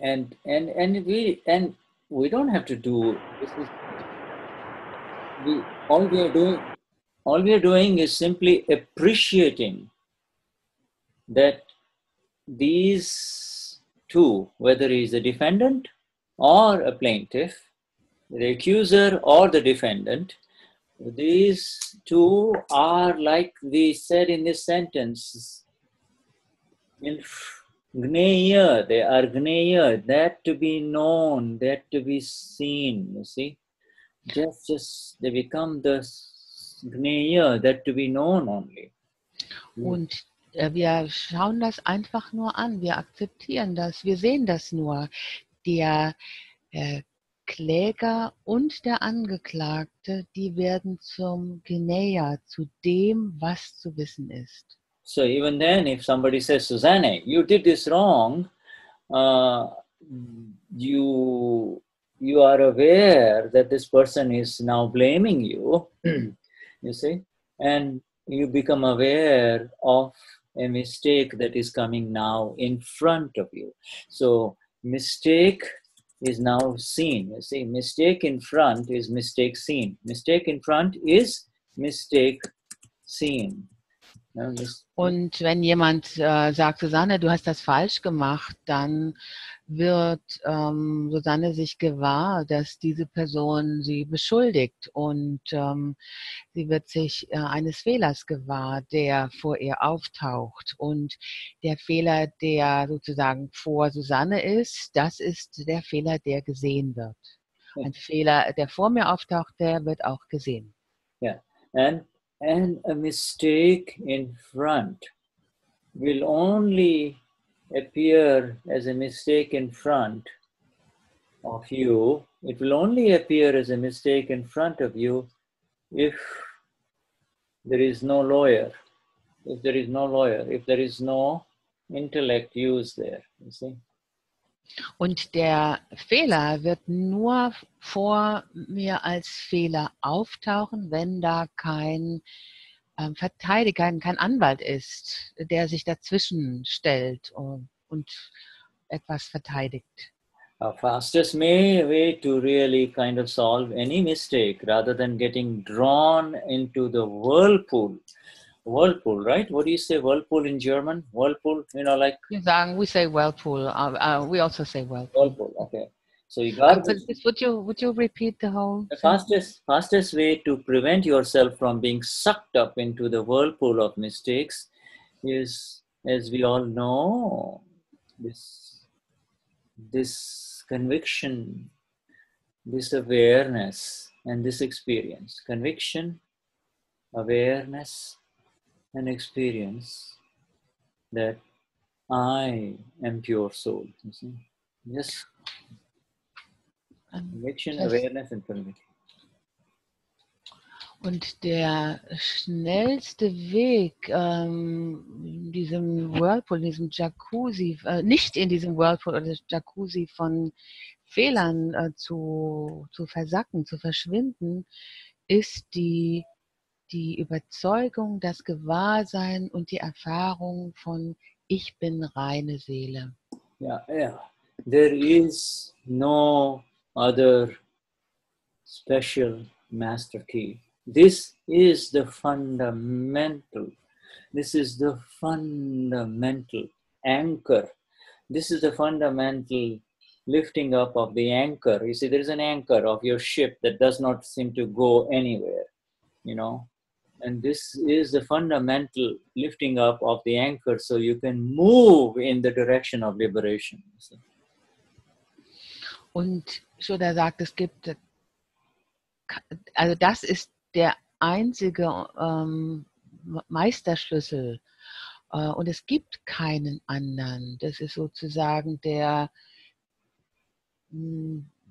And we don't have to do this. All we are doing is simply appreciating that these two, whether he is a defendant or a plaintiff, the accuser or the defendant, these two are, like we said in this sentence, Gneya, they are Gneya, that to be known, that to be seen, you see. Just they become the Gneya, that to be known only. Und wir schauen das einfach nur an, wir akzeptieren das, wir sehen das nur. Der Kläger und der Angeklagte, die werden zum Gneya, zu dem, was zu wissen ist. So even then, if somebody says, Susanne, you did this wrong, you are aware that this person is now blaming you, you see, and you become aware of a mistake that is coming now in front of you. So mistake is now seen. You see, mistake in front is mistake seen. Mistake in front is mistake seen. Und wenn jemand sagt, Susanne, du hast das falsch gemacht, dann wird Susanne sich gewahr, dass diese Person sie beschuldigt, und sie wird sich eines Fehlers gewahr, der vor ihr auftaucht. Und der Fehler, der sozusagen vor Susanne ist, das ist der Fehler, der gesehen wird. Ein Fehler, der vor mir auftaucht, der wird auch gesehen. Yeah, and a mistake in front will only appear as a mistake in front of you. It will only appear as a mistake in front of you if there is no lawyer, if there is no intellect used there, you see. Und der Fehler wird nur vor mir als Fehler auftauchen, wenn da kein Verteidiger, kein Anwalt ist, der sich dazwischen stellt und etwas verteidigt. Our fastest way to really kind of solve any mistake rather than getting drawn into the whirlpool. Whirlpool, right? What do you say, whirlpool in German? Whirlpool, you know, like... We say whirlpool. We also say whirlpool. Whirlpool, okay. So you got... Would you repeat the whole... The fastest way to prevent yourself from being sucked up into the whirlpool of mistakes is, as we all know, this conviction, this awareness, and this experience. Conviction, awareness, and experience that I am pure soul. You see? Yes. Conviction, awareness, and conviction. Und der schnellste Weg, in diesem Whirlpool, in diesem Jacuzzi, nicht in diesem Whirlpool oder Jacuzzi von Fehlern zu versacken, zu verschwinden, ist die Überzeugung, das Gewahrsein und die Erfahrung von ich bin reine Seele. Yeah. There is no other special master key. This is the fundamental anchor. This is the fundamental lifting up of the anchor. You see, there is an anchor of your ship that does not seem to go anywhere, you know. And this is the fundamental lifting up of the anchor so you can move in the direction of liberation. You see. Und Shuddha sagt, also das ist der einzige Meisterschlüssel und es gibt keinen anderen. Das ist sozusagen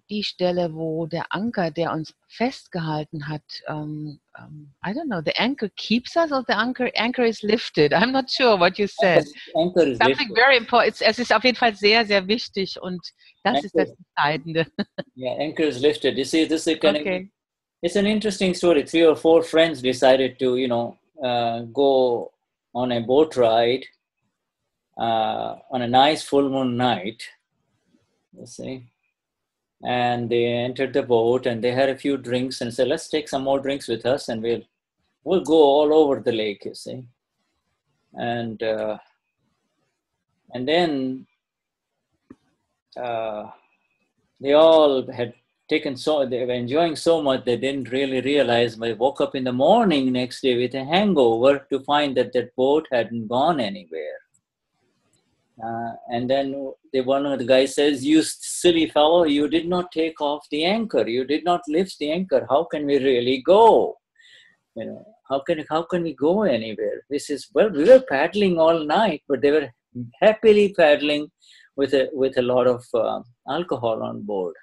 die Stelle, wo der Anker, der uns festgehalten hat, I don't know, the anchor keeps us or the anchor is lifted. I'm not sure what you said. Anchor is something lifted. Very important. Es ist auf jeden Fall sehr, sehr wichtig und das ist das Entscheidende. Yeah, anchor is lifted. You see, this is kind Okay. of, it's an interesting story. 3 or 4 friends decided to, go on a boat ride on a nice full moon night, you see. And they entered the boat and they had a few drinks and said, let's take some more drinks with us and we'll go all over the lake, you see. And then they all had they were enjoying so much they didn't really realize. They woke up in the morning next day with a hangover to find that boat hadn't gone anywhere. And then one of the guys says, you silly fellow, you did not take off the anchor. You did not lift the anchor. How can we really go? You know, how can we go anywhere? This is, well, we were paddling all night, but they were happily paddling with a lot of alcohol on board.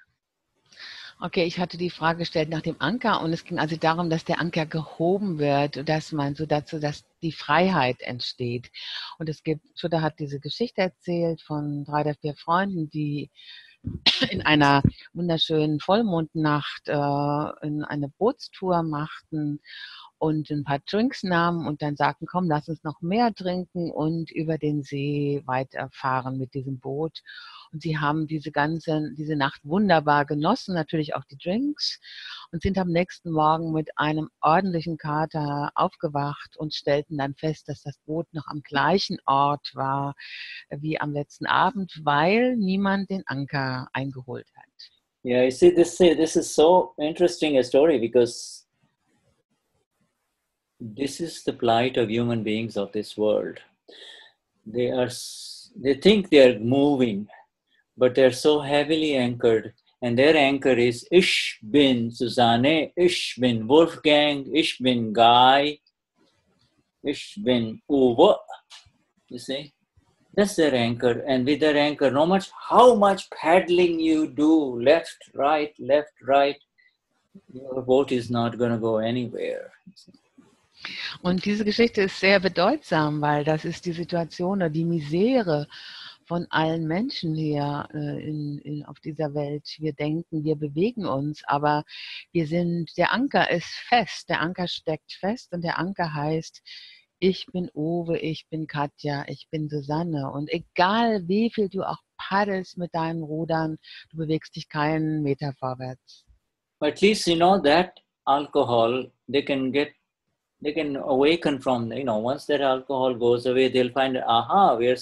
Okay, ich hatte die Frage gestellt nach dem Anker und es ging also darum, dass der Anker gehoben wird, dass man so dazu, dass die Freiheit entsteht. Und es gibt, Shuddha hat diese Geschichte erzählt von 3 oder 4 Freunden, die in einer wunderschönen Vollmondnacht in eine Bootstour machten und ein paar Drinks nahmen und dann sagten, komm, lass uns noch mehr trinken und über den See weiterfahren mit diesem Boot. Und sie haben diese Nacht wunderbar genossen, natürlich auch die Drinks, und sind am nächsten Morgen mit einem ordentlichen Kater aufgewacht und stellten dann fest, dass das Boot noch am gleichen Ort war wie am letzten Abend, weil niemand den Anker eingeholt hat. Yeah, you see, this is so interesting a story because this is the plight of human beings of this world. They think they are moving, but they're so heavily anchored, and their anchor is Ich bin Susanne, Ich bin Wolfgang, Ich bin Guy, Ich bin Uwe. You see, that's their anchor, and with their anchor, no matter how much paddling you do, left, right, your boat is not going to go anywhere. Und diese Geschichte ist sehr bedeutsam, weil das ist die Situation oder die Misere von allen Menschen hier auf dieser Welt. Wir denken, wir bewegen uns, aber der Anker ist fest, der Anker steckt fest und der Anker heißt, ich bin Uwe, ich bin Katja, ich bin Susanne. Und egal wie viel du auch paddelst mit deinen Rudern, du bewegst dich keinen Meter vorwärts. But at least you know that alcohol, they can awaken from, once that alcohol goes away, they'll find, aha, we're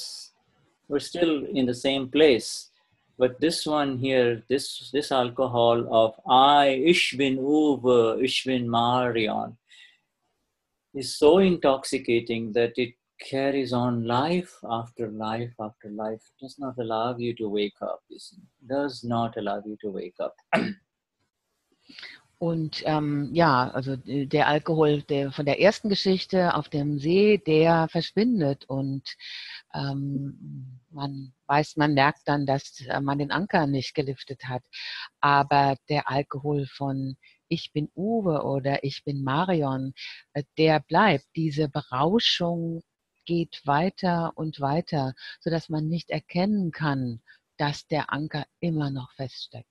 still in the same place. But this one here, this alcohol of ich bin Uwe, ich bin Marion, is so intoxicating that it carries on life after life after life. It does not allow you to wake up. Does not allow you to wake up. Und also der Alkohol von der ersten Geschichte auf dem See, der verschwindet und man merkt dann, dass man den Anker nicht geliftet hat. Aber der Alkohol von ich bin Uwe oder ich bin Marion, der bleibt. Diese Berauschung geht weiter und weiter, sodass man nicht erkennen kann, dass der Anker immer noch feststeckt.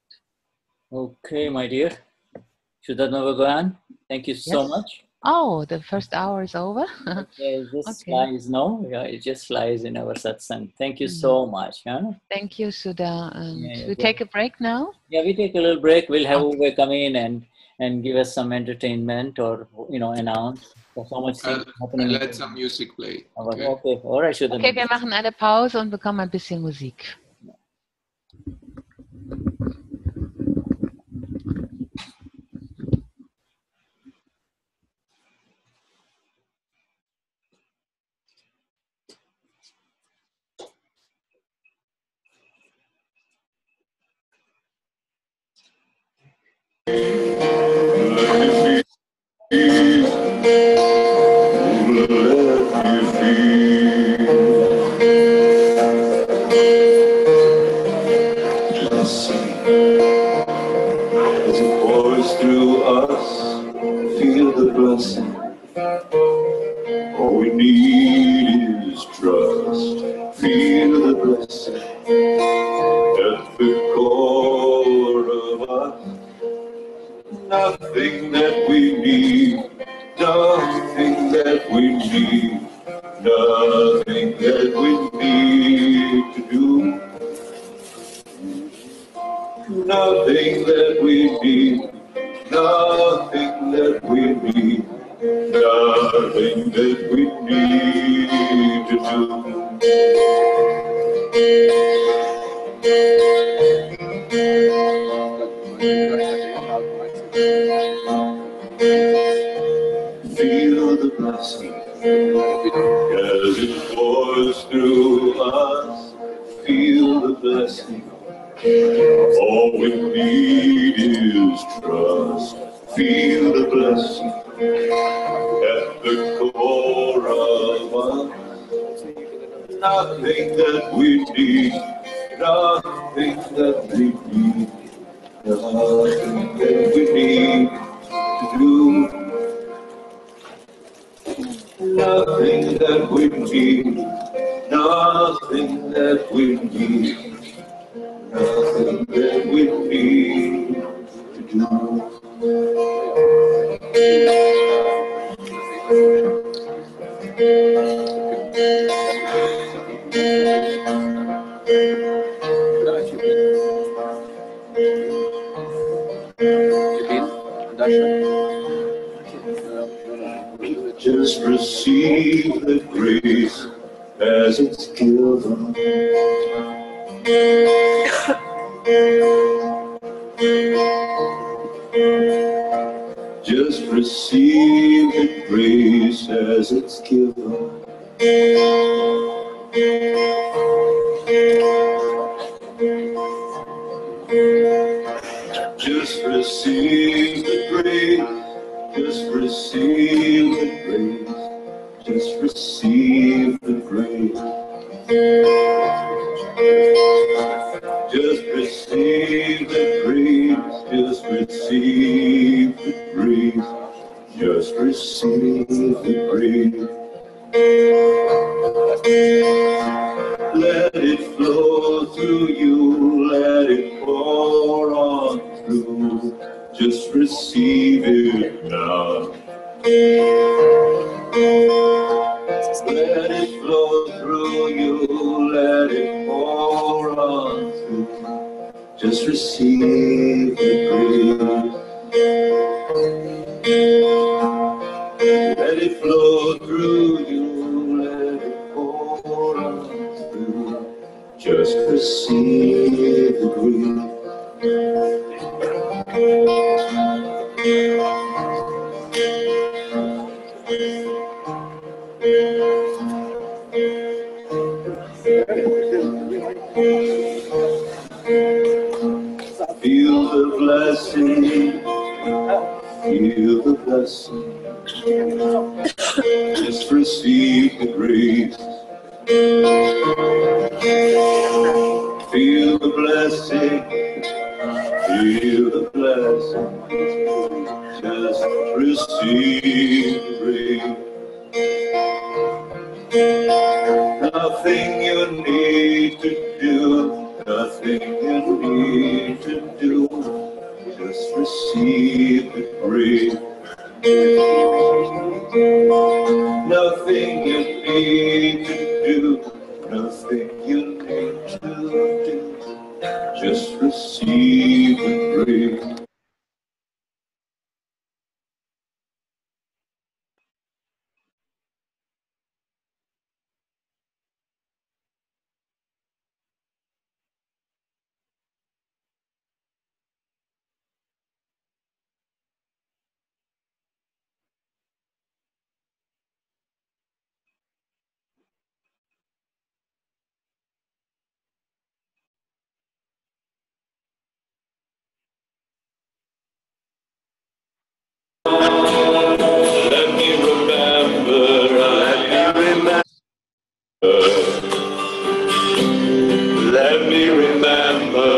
Okay, my dear. Should that never go on? Thank you so much. Oh, the first hour is over? Okay, it just flies, no? Yeah, it just flies in our satsang. Thank you so much. Huh? Thank you, Shuddha. We take a break now? Yeah, we take a little break. We'll have Uwe come in and give us some entertainment or, announce. There's so much happening. I'll let some music play. Okay, all right, Shuddha. Okay, wir machen eine Pause und bekommen ein bisschen Musik. All we need is trust. Feel the blessing at the core of us. Nothing that we need, nothing that we need, nothing that we need to do. Nothing that we need, nothing that we need, nothing that we need to do. Feel the blessing as it pours through us. Feel the blessing. All we need is trust. Feel the blessing at the core of us. Nothing that we need, nothing that we need, nothing that we need to do. Nothing that we need, nothing that we need, nothing that we need to do. Just receive the grace as it's given. Just receive the grace as it's given. Just receive the grace. Just receive the grace. Just receive the grace. Just receive the grace. Just receive the grace. Just receive the grace. Let it flow through you. Let it pour on through. Just receive it now. Let it flow through you. Let it pour on through. Just receive the grace. Let it flow through you. Let it pour on through. Just receive the grace. Feel the blessing, feel the blessing. Just receive the grace. Feel the blessing, feel the blessing. Just receive the grace. Nothing you need to do, nothing you need to do. Just receive the grace. Nothing you need to do, nothing you need to do. Just receive the grace. Let me remember, let me remember. Let me remember,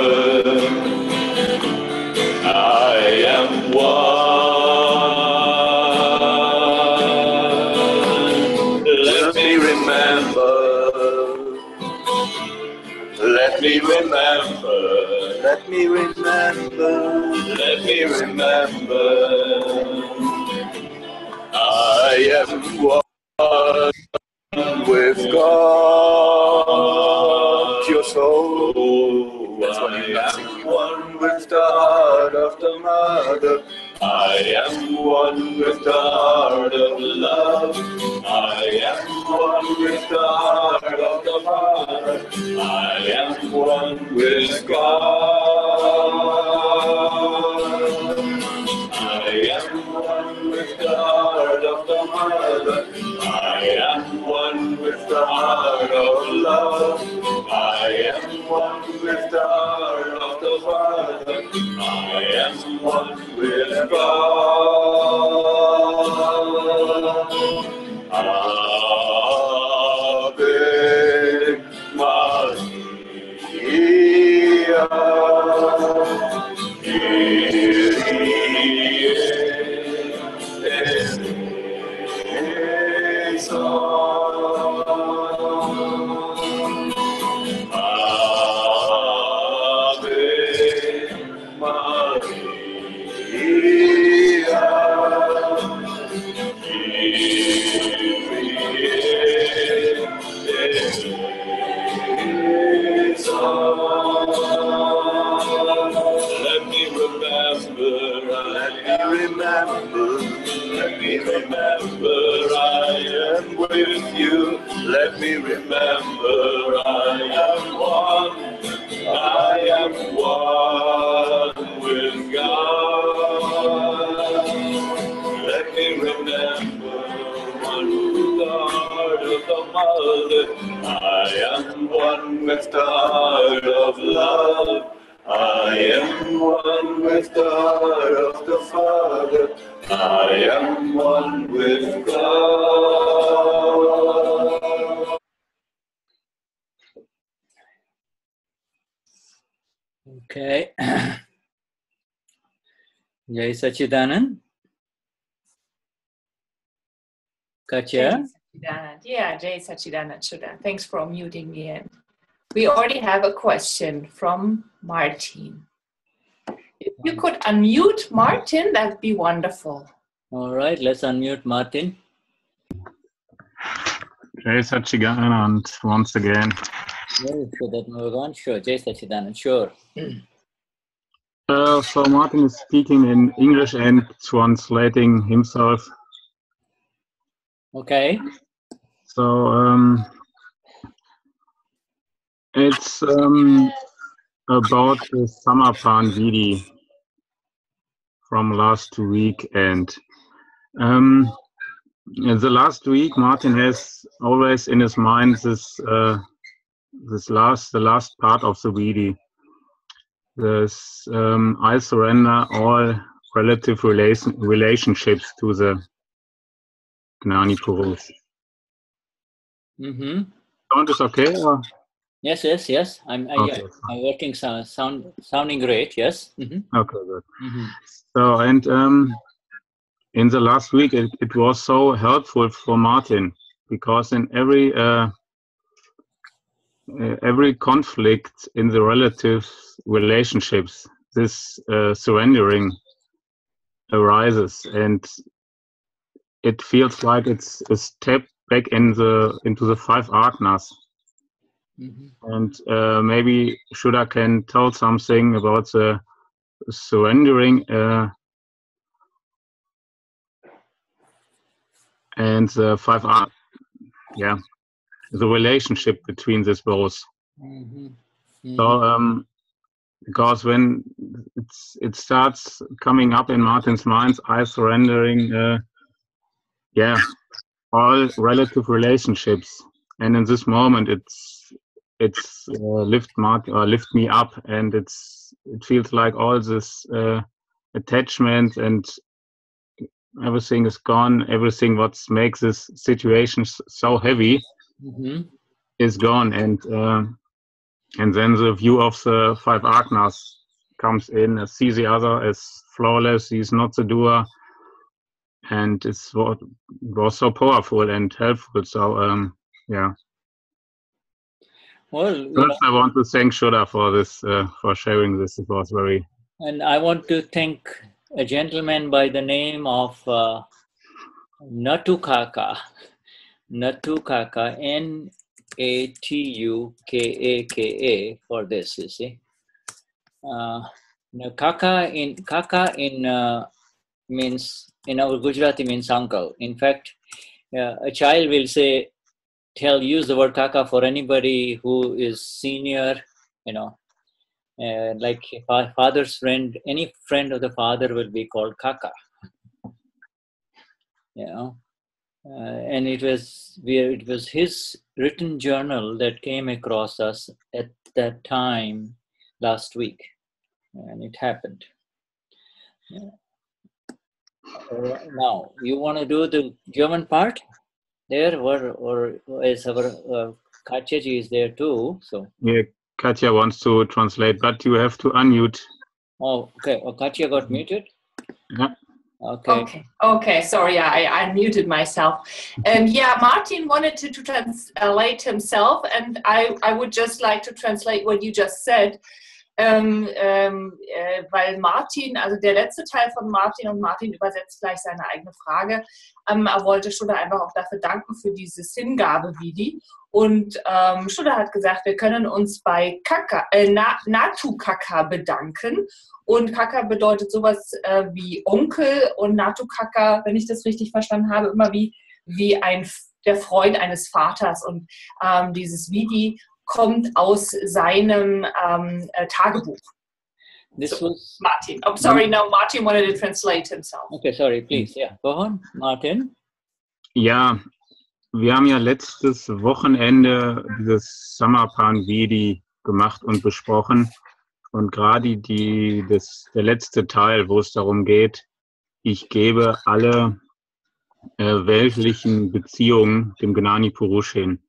I am one. Let me remember, let me remember, let me remember, let me remember, I am one with God, your soul. That's what you got. One with the heart of the mother. I am one with the heart of love. I am one with the heart of the Father. I am one with God. I am one with the heart of the mother. I am one with the heart of love. I am one with the heart of the Father. I am one with God. Ave Maria. Let me remember I am with you. Let me remember I am one. I am one with God. Let me remember one with the heart of the mother. I am one with the heart of love. I am one with the heart of the Father. I am one with God. Okay. Jai Sachidanand. Katja? Yeah, Jai Sachidanand Shuddha. Thanks for muting me in. We already have a question from Martin. If you could unmute Martin, that'd be wonderful. All right, let's unmute Martin. Jai Sachidanand once again. Yeah, so that we're on. Sure, Jai Sachidanand, sure. So Martin is speaking in English and translating himself. Okay. So it's about the Samapan Vidi from last week, and in the last week Martin has always in his mind the last part of the Vidi. This I surrender all relative relationships to the Gnani Purush. Mm-hmm. Sound is okay? Or? Yes. I'm working sounding great. Yes. Mm-hmm. Okay, good. Mm-hmm. So and in the last week it was so helpful for Martin, because in every conflict in the relative relationships, this surrendering arises, and it feels like it's a step back into the 5 Agnas. Mm-hmm. And maybe Shuddha can tell something about the surrendering and the 5 Agnas. Yeah, the relationship between these both. Mm-hmm. Mm-hmm. So because when it starts coming up in Martin's mind, I surrendering all relative relationships, and in this moment it's lift me up, and it feels like all this attachment and everything is gone. Everything what makes this situation so heavy Mm-hmm. is gone, and then the view of the 5 Agnas comes in. See the other as flawless. He's not the doer, and it's what was so powerful and helpful. So Well, first I want to thank Shuddha for this, for sharing this. It was very. And I want to thank a gentleman by the name of Natukaka, Natukaka, for this, you see. Kaka means, in our Gujarati, means uncle. In fact, a child will use the word kaka for anybody who is senior, like father's friend, any friend of the father will be called kaka. And it was his written journal that came across us at that time last week, and it happened. Now, you want to do the German part there, or is our Katja is there too? So yeah, Katja wants to translate, but you have to unmute. Oh, okay. Katja got muted. Yeah. Okay. Sorry, I unmuted myself. Yeah, Martin wanted to translate himself, and I would just like to translate what you just said. Weil Martin, also der letzte Teil von Martin, und Martin übersetzt gleich seine eigene Frage, er wollte Shuddha einfach auch dafür danken für dieses Hingabe-Vidi. Und Shuddha hat gesagt, wir können uns bei Natu Kaka bedanken. Und Kaka bedeutet sowas wie Onkel, und Natu Kaka, wenn ich das richtig verstanden habe, immer wie der Freund eines Vaters. Und dieses Vidi kommt aus seinem Tagebuch. This was Martin. I'm sorry, no, Martin wanted to translate himself. Okay, sorry, please. Yeah, go on, Martin. Ja, wir haben ja letztes Wochenende dieses Samarpan Vidi gemacht und besprochen. Und gerade der letzte Teil, wo es darum geht, ich gebe alle weltlichen Beziehungen dem Gnani Purush hin.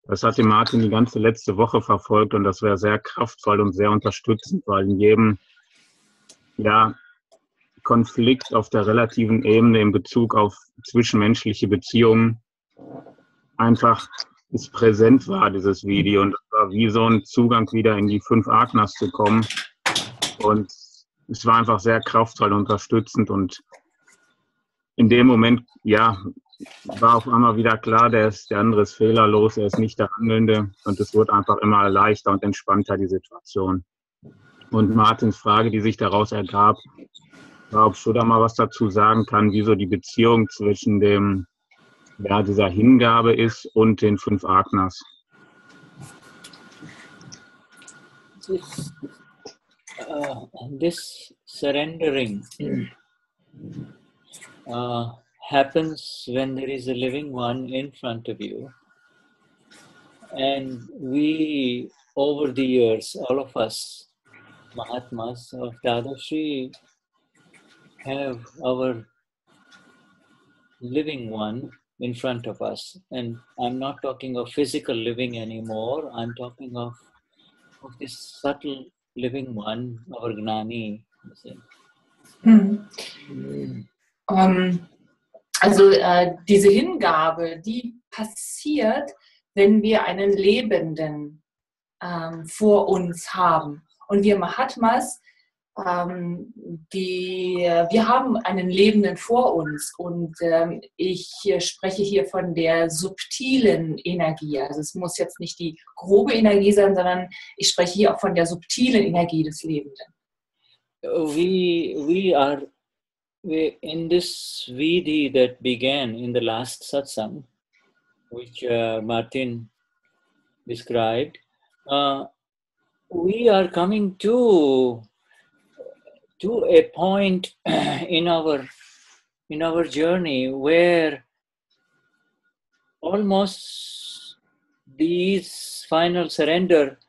Das hat den Martin die ganze letzte Woche verfolgt, und das wäre sehr kraftvoll und sehr unterstützend, weil in jedem Konflikt auf der relativen Ebene in Bezug auf zwischenmenschliche Beziehungen einfach es präsent war, dieses Video. Und es war wie so ein Zugang wieder in die 5 Agnas zu kommen. Und es war einfach sehr kraftvoll und unterstützend. Und in dem Moment, war auf einmal wieder klar, der andere ist fehlerlos, er ist nicht der Handelnde. Und es wurde einfach immer leichter und entspannter, die Situation. Und Martins Frage, die sich daraus ergab, war, ob Shuddha mal was dazu sagen kann, wie so die Beziehung zwischen dieser Hingabe ist und den 5 Agnas. This surrendering happens when there is a living one in front of you. And we, over the years, all of us, Mahatmas of Dadashri, have our living one in front of us. And I'm not talking of physical living anymore. I'm talking of this subtle living one, our Gnani. Also diese Hingabe, die passiert, wenn wir einen Lebenden vor uns haben. Und wir Mahatmas, wir haben einen Lebenden vor uns, und ich spreche hier von der subtilen Energie. Also es muss jetzt nicht die grobe Energie sein, sondern ich spreche hier auch von der subtilen Energie des Lebenden. We in this Vidi that began in the last Satsang, which Martin described, we are coming to a point in our journey where almost these final surrender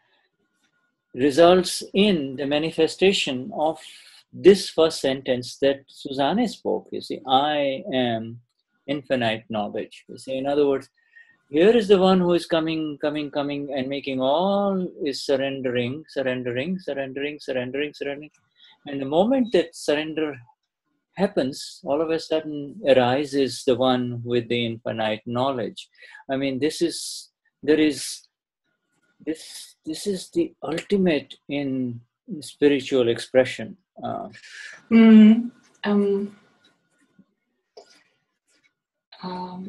results in the manifestation of this first sentence that Susanne spoke. You see, I am infinite knowledge. You see, in other words, here is the one who is coming, and making all is surrendering. And the moment that surrender happens, all of a sudden arises the one with the infinite knowledge. I mean, this is the ultimate in spiritual expression.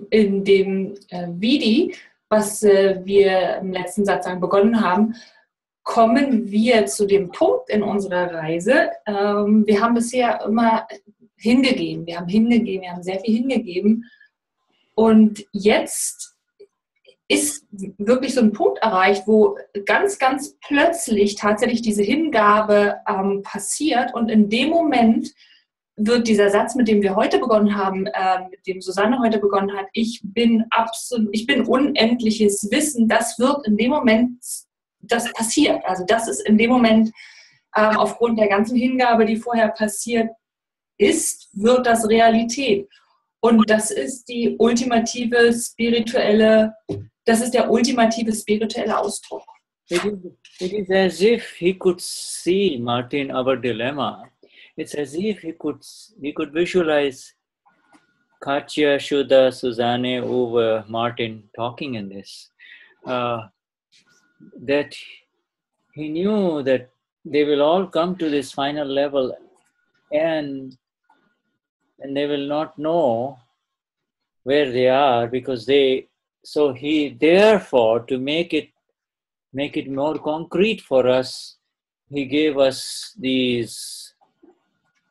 In dem Vidi, was wir im letzten Satzang begonnen haben, kommen wir zu dem Punkt in unserer Reise. Wir haben bisher immer hingegeben. Wir haben sehr viel hingegeben. Und jetzt ist wirklich so ein Punkt erreicht, wo ganz, ganz plötzlich tatsächlich diese Hingabe passiert. Und in dem Moment wird dieser Satz, mit dem wir heute begonnen haben, mit dem Susanne heute begonnen hat, ich bin unendliches Wissen, das wird in dem Moment, das passiert. Also das ist in dem Moment, aufgrund der ganzen Hingabe, die vorher passiert ist, wird das Realität. Und das ist der ultimative spirituelle Ausdruck. It is as if he could see, Martin, our dilemma. it's as if he could visualize Katja, Shuddha, Susanne, Uwe, Martin talking in this. That he knew that they will all come to this final level and they will not know where they are because so he therefore, to make it more concrete for us, he gave us these,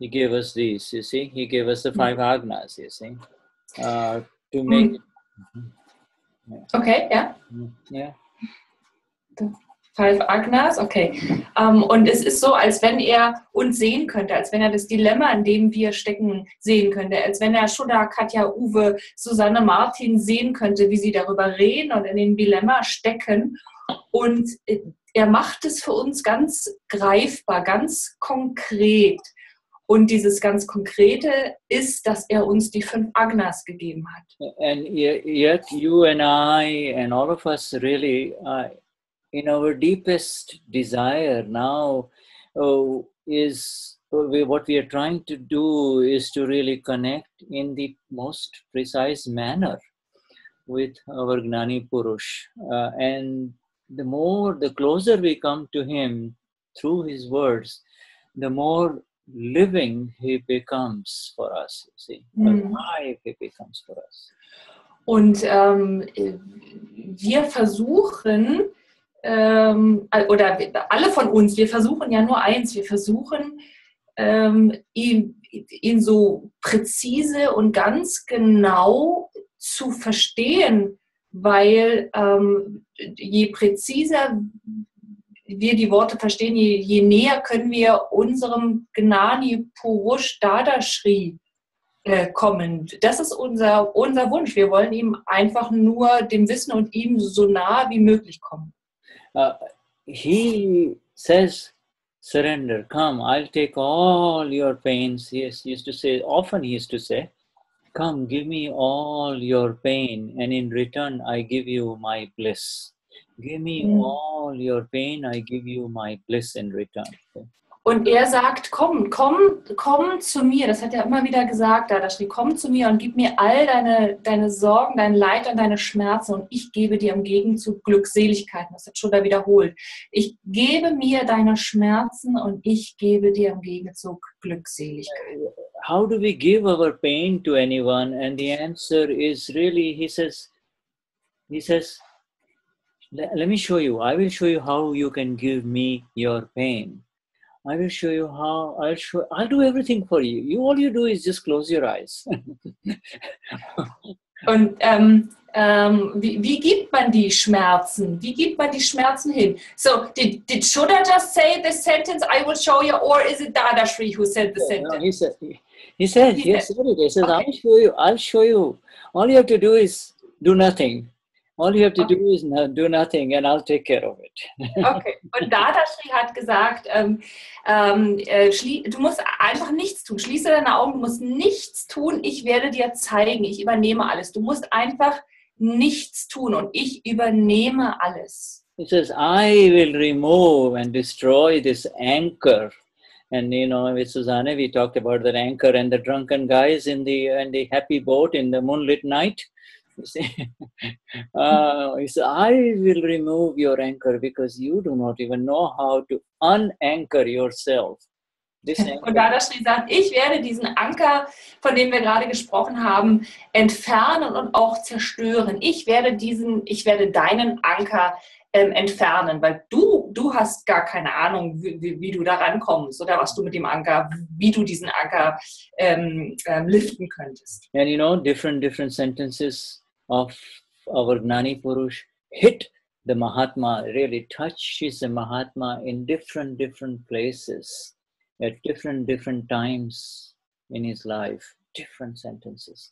you see, he gave us the 5 agnas, you see, to make it. Okay, ja. Yeah. 5 Agnas, okay. Und es ist so, als wenn er uns sehen könnte, als wenn er das Dilemma, in dem wir stecken, sehen könnte, als wenn er Shuddha, Katja, Uwe, Susanne, Martin sehen könnte, wie sie darüber reden und in dem Dilemma stecken. Und er macht es für uns ganz greifbar, ganz konkret. Und dieses ganz Konkrete ist, dass er uns die 5 Agnas gegeben hat. And yet you and I and all of us really, in our deepest desire now, is what we are trying to do is to really connect in the most precise manner with our Gnani Purush. And the closer we come to him through his words, the more living he becomes for us, you see, alive he becomes for us. Und wir versuchen, oder alle von uns, wir versuchen ja nur eins, wir versuchen, ihn so präzise und ganz genau zu verstehen, weil je präziser wir die Worte verstehen, je näher können wir unserem Gnani Purush Dadashri kommen. Das ist unser Wunsch. Wir wollen ihm einfach nur dem Wissen und ihm so nah wie möglich kommen. He says, surrender, come, I'll take all your pains. He used to say, often he used to say, come, give me all your pain, and in return I give you my bliss. Give me all your pain, I give you my bliss in return. Und er sagt, komm zu mir, das hat er immer wieder gesagt, Dadashri, komm zu mir und gib mir all deine Sorgen, dein Leid und deine Schmerzen und ich gebe dir im Gegenzug Glückseligkeiten. Das hat Shuddha wiederholt. Ich gebe mir deine Schmerzen und ich gebe dir im Gegenzug Glückseligkeiten. How do we give our pain to anyone? And the answer is really, he says, let me show you. I will show you how you can give me your pain. I will show you how. I'll do everything for you. All you do is just close your eyes. Und wie gibt man die Schmerzen? Wie gibt man die Schmerzen hin? So, did Shuddha just say the sentence, I will show you, or is it Dadashri who said the sentence? No, he said it. He said, okay. I'll show you. All you have to do is do nothing. All you have to do is do nothing and I'll take care of it. Okay, und Dadashri hat gesagt, du musst einfach nichts tun. Schließe deine Augen, du musst nichts tun. Ich werde dir zeigen, ich übernehme alles. Du musst einfach nichts tun und ich übernehme alles. He says, I will remove and destroy this anchor. And with Susanne, we talked about that anchor and the drunken guys in the happy boat in the moonlit night. You see, he said, I will remove your anchor because you do not even know how to unanchor yourself. Und Dadashri sagt, ich werde diesen Anker, von dem wir gerade gesprochen haben, entfernen und auch zerstören. Ich werde deinen Anker entfernen, weil du hast gar keine Ahnung, wie du da rankommst oder was du mit dem Anker, wie du diesen Anker liften könntest. And different sentences of our Gnani Purush hit the Mahatma, really touches the Mahatma in different places, at different times in his life, different sentences.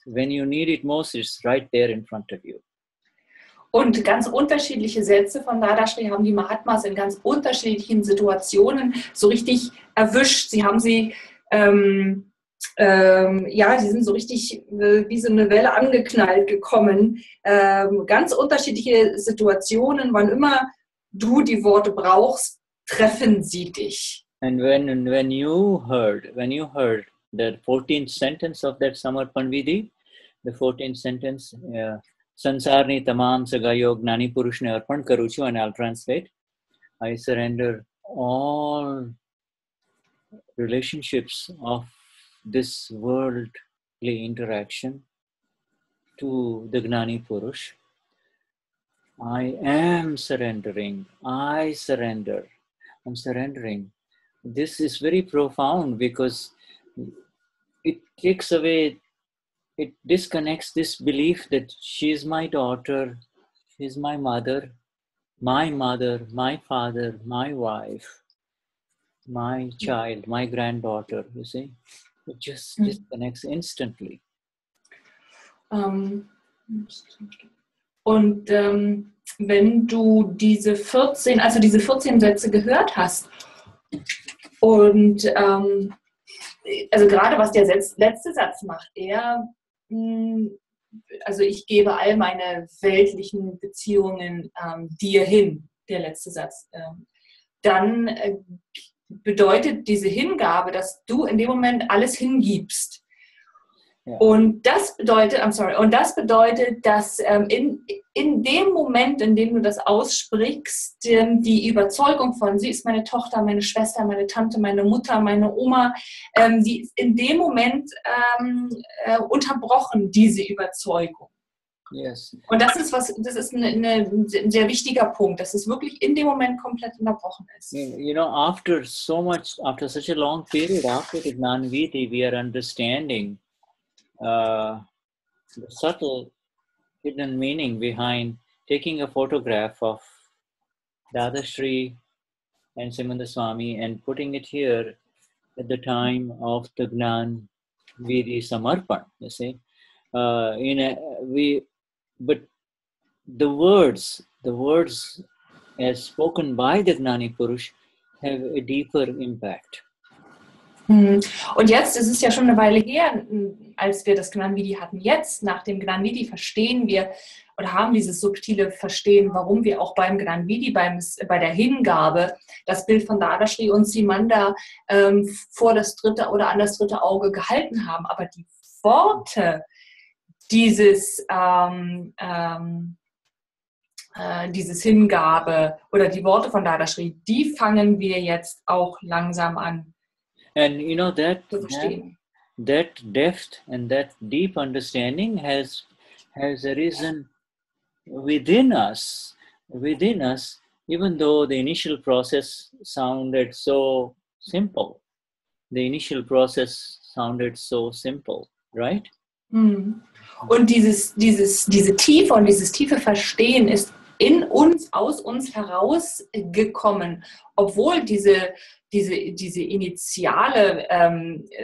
When you need it most, it's right there in front of you. Und ganz unterschiedliche Sätze von Dadashri haben die Mahatmas in ganz unterschiedlichen Situationen so richtig erwischt. Sie haben sie, sie sind so richtig wie so eine Welle angeknallt gekommen. Ganz unterschiedliche Situationen, wann immer du die Worte brauchst, treffen sie dich. And when you heard the 14th sentence of that Samarpan Vidhi, the 14th sentence, Sansarni tamam sagayo Gnani Purush ne arpan karu chu, and I'll translate. I surrender all relationships of this worldly interaction to the Gnani Purush. I am surrendering. I surrender. I'm surrendering. This is very profound because it takes away, it disconnects this belief that she is my daughter, she is my mother, my father, my wife, my child, my granddaughter, you see. It just disconnects instantly. Und wenn du diese 14 Sätze gehört hast und also gerade was der letzte Satz macht, also ich gebe all meine weltlichen Beziehungen dir hin, der letzte Satz, dann bedeutet diese Hingabe, dass du in dem Moment alles hingibst. Ja. Und das bedeutet, dass in dem Moment, in dem du das aussprichst, die Überzeugung von, sie ist meine Tochter, meine Schwester, meine Tante, meine Mutter, meine Oma, die ist in dem Moment unterbrochen, diese Überzeugung. Yes. Und das ist ein sehr wichtiger Punkt, dass es wirklich in dem Moment komplett unterbrochen ist. You know, after such a long period, after the Gnani Vidhi, we are understanding the subtle hidden meaning behind taking a photograph of Dadashri and Simanda Swami and putting it here at the time of the Gnani Vidhi Samarpan, you see. But the words as spoken by the Gnani Purush have a deeper impact. Und jetzt, es ist ja schon eine Weile her, als wir das Gnani Vidhi hatten. Jetzt, nach dem Gnani Vidhi, verstehen wir oder haben dieses subtile Verstehen, warum wir auch beim Gnani Vidhi, bei der Hingabe, das Bild von Dadashri und Simanda vor das dritte oder an das dritte Auge gehalten haben. Aber die Worte dieses Hingabe oder die Worte von Dadashri, die fangen wir jetzt auch langsam an. And you know that depth and that deep understanding has arisen within us, even though the initial process sounded so simple. Right? Und diese Tiefe und dieses tiefe Verstehen ist in uns, aus uns herausgekommen, obwohl diese initiale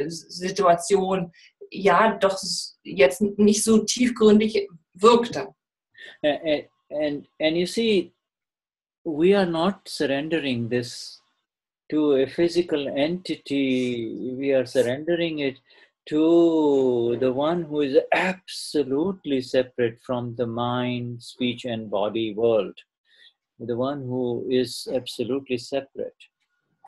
Situation ja doch jetzt nicht so tiefgründig wirkte. And you see, we are not surrendering this to a physical entity. We are surrendering it to the one who is absolutely separate from the mind, speech and body world. The one who is absolutely separate.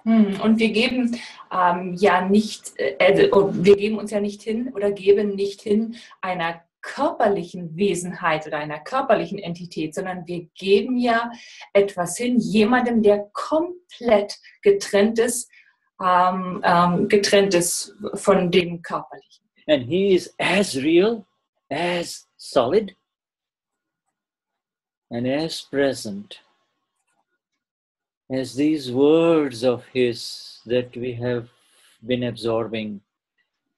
Und wir geben wir geben uns ja nicht hin oder geben nicht hin einer körperlichen Wesenheit oder einer körperlichen Entität, sondern wir geben ja etwas hin, jemandem, der komplett getrennt ist von dem Körperlichen. And he is as real, as solid, and as present as these words of his that we have been absorbing,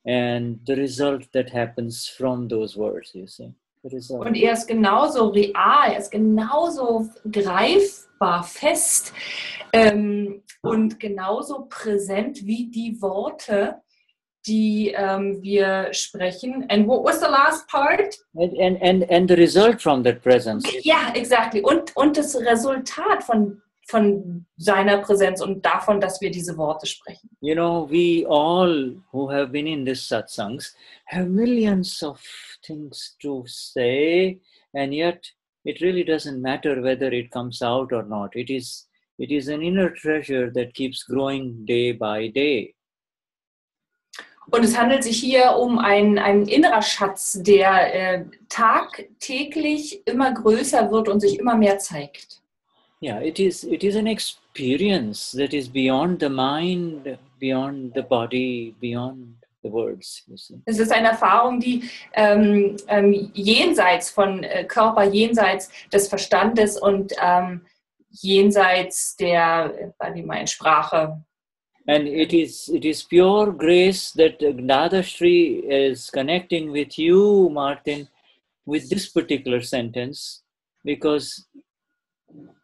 and the result that happens from those words, you see. Und er ist genauso real, er ist genauso greifbar, fest und genauso präsent wie die Worte, die wir sprechen. And what was the last part? And the result from that presence. Yeah, exactly. Und das Resultat von seiner Präsenz und davon, dass wir diese Worte sprechen. You know, we all who have been in this satsangs have millions of things to say, and yet it really doesn't matter whether it comes out or not. It is It is an inner treasure that keeps growing day by day. Und es handelt sich hier um einen innerer Schatz, der tagtäglich immer größer wird und sich immer mehr zeigt. Yeah, it is an experience that is beyond the mind, beyond the body, beyond the words. You see. Es ist eine Erfahrung, die jenseits von Körper, jenseits des Verstandes und jenseits der Sprache. And it is pure grace that Dadashri is connecting with you, Martin, with this particular sentence, because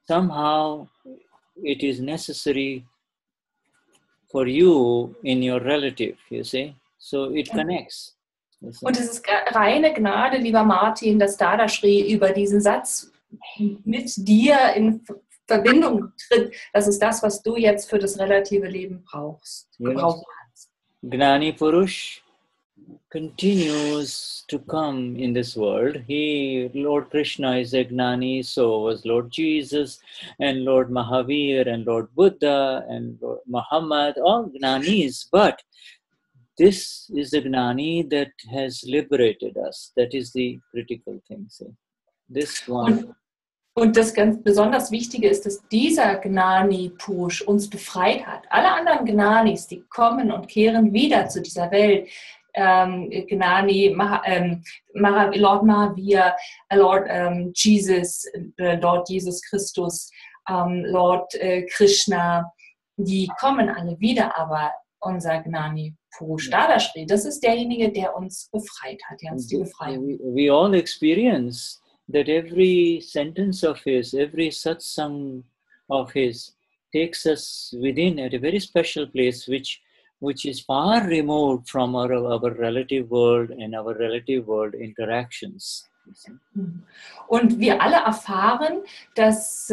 somehow it is necessary for you in your relative, you see. So it connects. Und es ist reine Gnade, lieber Martin, dass Dadashri über diesen Satz mit dir in Verbindung tritt. Das ist das, was du jetzt für das relative Leben brauchst. Yes. Gnani Purush continues to come in this world. Lord Krishna is a Gnani, so was Lord Jesus and Lord Mahavir and Lord Buddha and Lord Muhammad, all Gnanis. But this is the Gnani that has liberated us. That is the critical thing. See? This one. Und das ganz besonders Wichtige ist, dass dieser Gnani Purush uns befreit hat. Alle anderen Gnanis, die kommen und kehren wieder zu dieser Welt. Gnani, Lord Mahavir, Lord Jesus, Lord Jesus Christus, Lord Krishna, die kommen alle wieder, aber unser Gnani Purush Dadashri, das ist derjenige, der uns befreit hat, der uns die Befreiung. We all experience that every sentence of his, every satsang of his takes us within at a very special place which is far removed from our relative world and our relative world interactions. Und wir alle erfahren, dass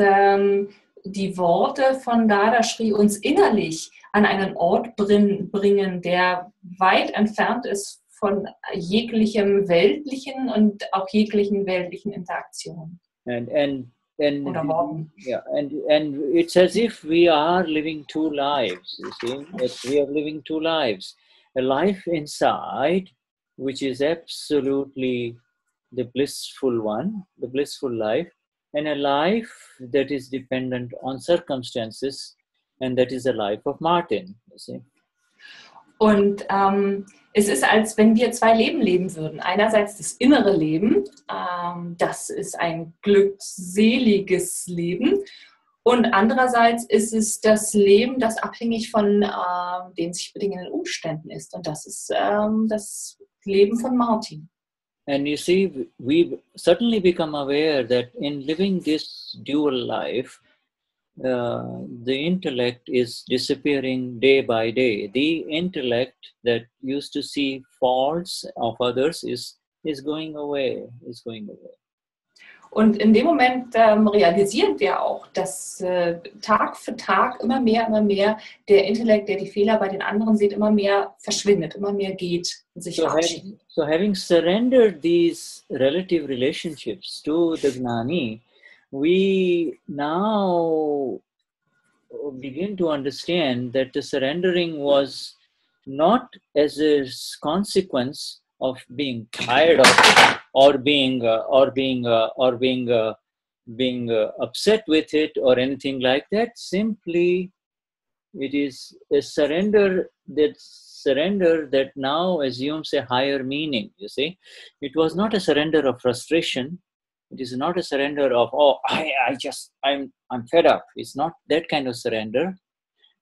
die Worte von Dadashri uns innerlich an einen Ort bringen, der weit entfernt ist von jeglichem weltlichen und auch jeglichen weltlichen Interaktionen. And oder Worten. Yeah, and it's as if we are living two lives, you see, that we are living two lives. A life inside, which is absolutely the blissful one, the blissful life, and a life that is dependent on circumstances, and that is the life of Martin, you see. Und es ist, als wenn wir zwei Leben leben würden. Einerseits das innere Leben, das ist ein glückseliges Leben. Und andererseits ist es das Leben, das abhängig von den sich bedingenden Umständen ist. Und das ist das Leben von Martin. And you see, we suddenly become aware that in living this dual life, the intellect is disappearing day by day. The intellect that used to see faults of others is going away, Und in dem Moment realisieren wir auch, dass Tag für Tag immer mehr der Intellekt, der die Fehler bei den anderen sieht, immer mehr verschwindet, immer mehr geht und sich verabschiedet. So having surrendered these relative relationships to the Gnani, we now begin to understand that the surrendering was not as a consequence of being tired of it or being upset with it or anything like that. Simply, it is a surrender that now assumes a higher meaning. You see, it was not a surrender of frustration. It is not a surrender of, I'm fed up. It's not that kind of surrender.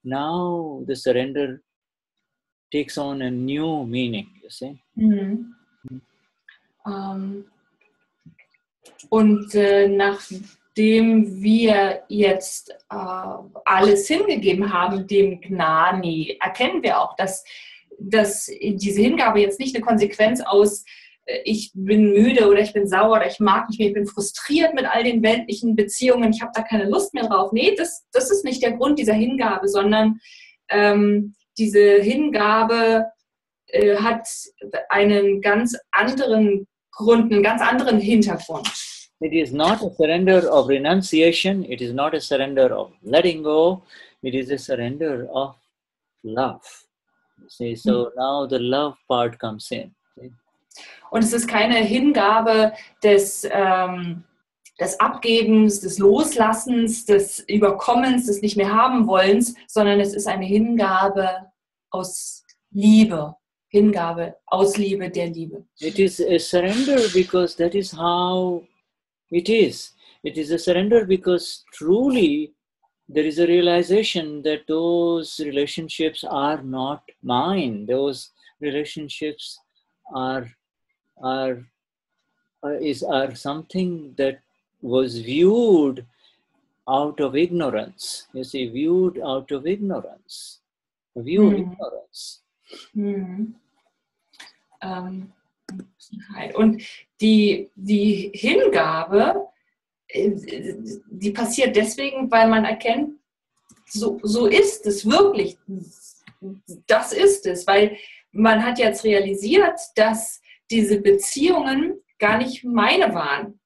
Now the surrender takes on a new meaning, you see. Mhm. Und nachdem wir jetzt alles hingegeben haben dem Gnani, erkennen wir auch, dass diese Hingabe jetzt nicht eine Konsequenz aus ich bin müde oder ich bin sauer oder ich mag nicht mehr, ich bin frustriert mit all den weltlichen Beziehungen, ich habe da keine Lust mehr drauf. Nee, das ist nicht der Grund dieser Hingabe, sondern diese Hingabe hat einen ganz anderen Grund, einen ganz anderen Hintergrund. It is not a surrender of renunciation. It is not a surrender of letting go. It is a surrender of love. See, so now the love part comes in. See? Und es ist keine Hingabe des Abgebens, des Loslassens, des Überkommens, des nicht mehr haben wollens, sondern es ist eine Hingabe aus Liebe. Hingabe aus Liebe der Liebe. It is a surrender because that is how it is. It is a surrender because truly there is a realization that those relationships are not mine. Those relationships are something that was viewed out of ignorance. You see, viewed out of ignorance. Ignorance. Und die Hingabe, die passiert deswegen, weil man erkennt, so ist es wirklich. Das ist es, weil man hat jetzt realisiert, dass diese Beziehungen gar nicht meine waren,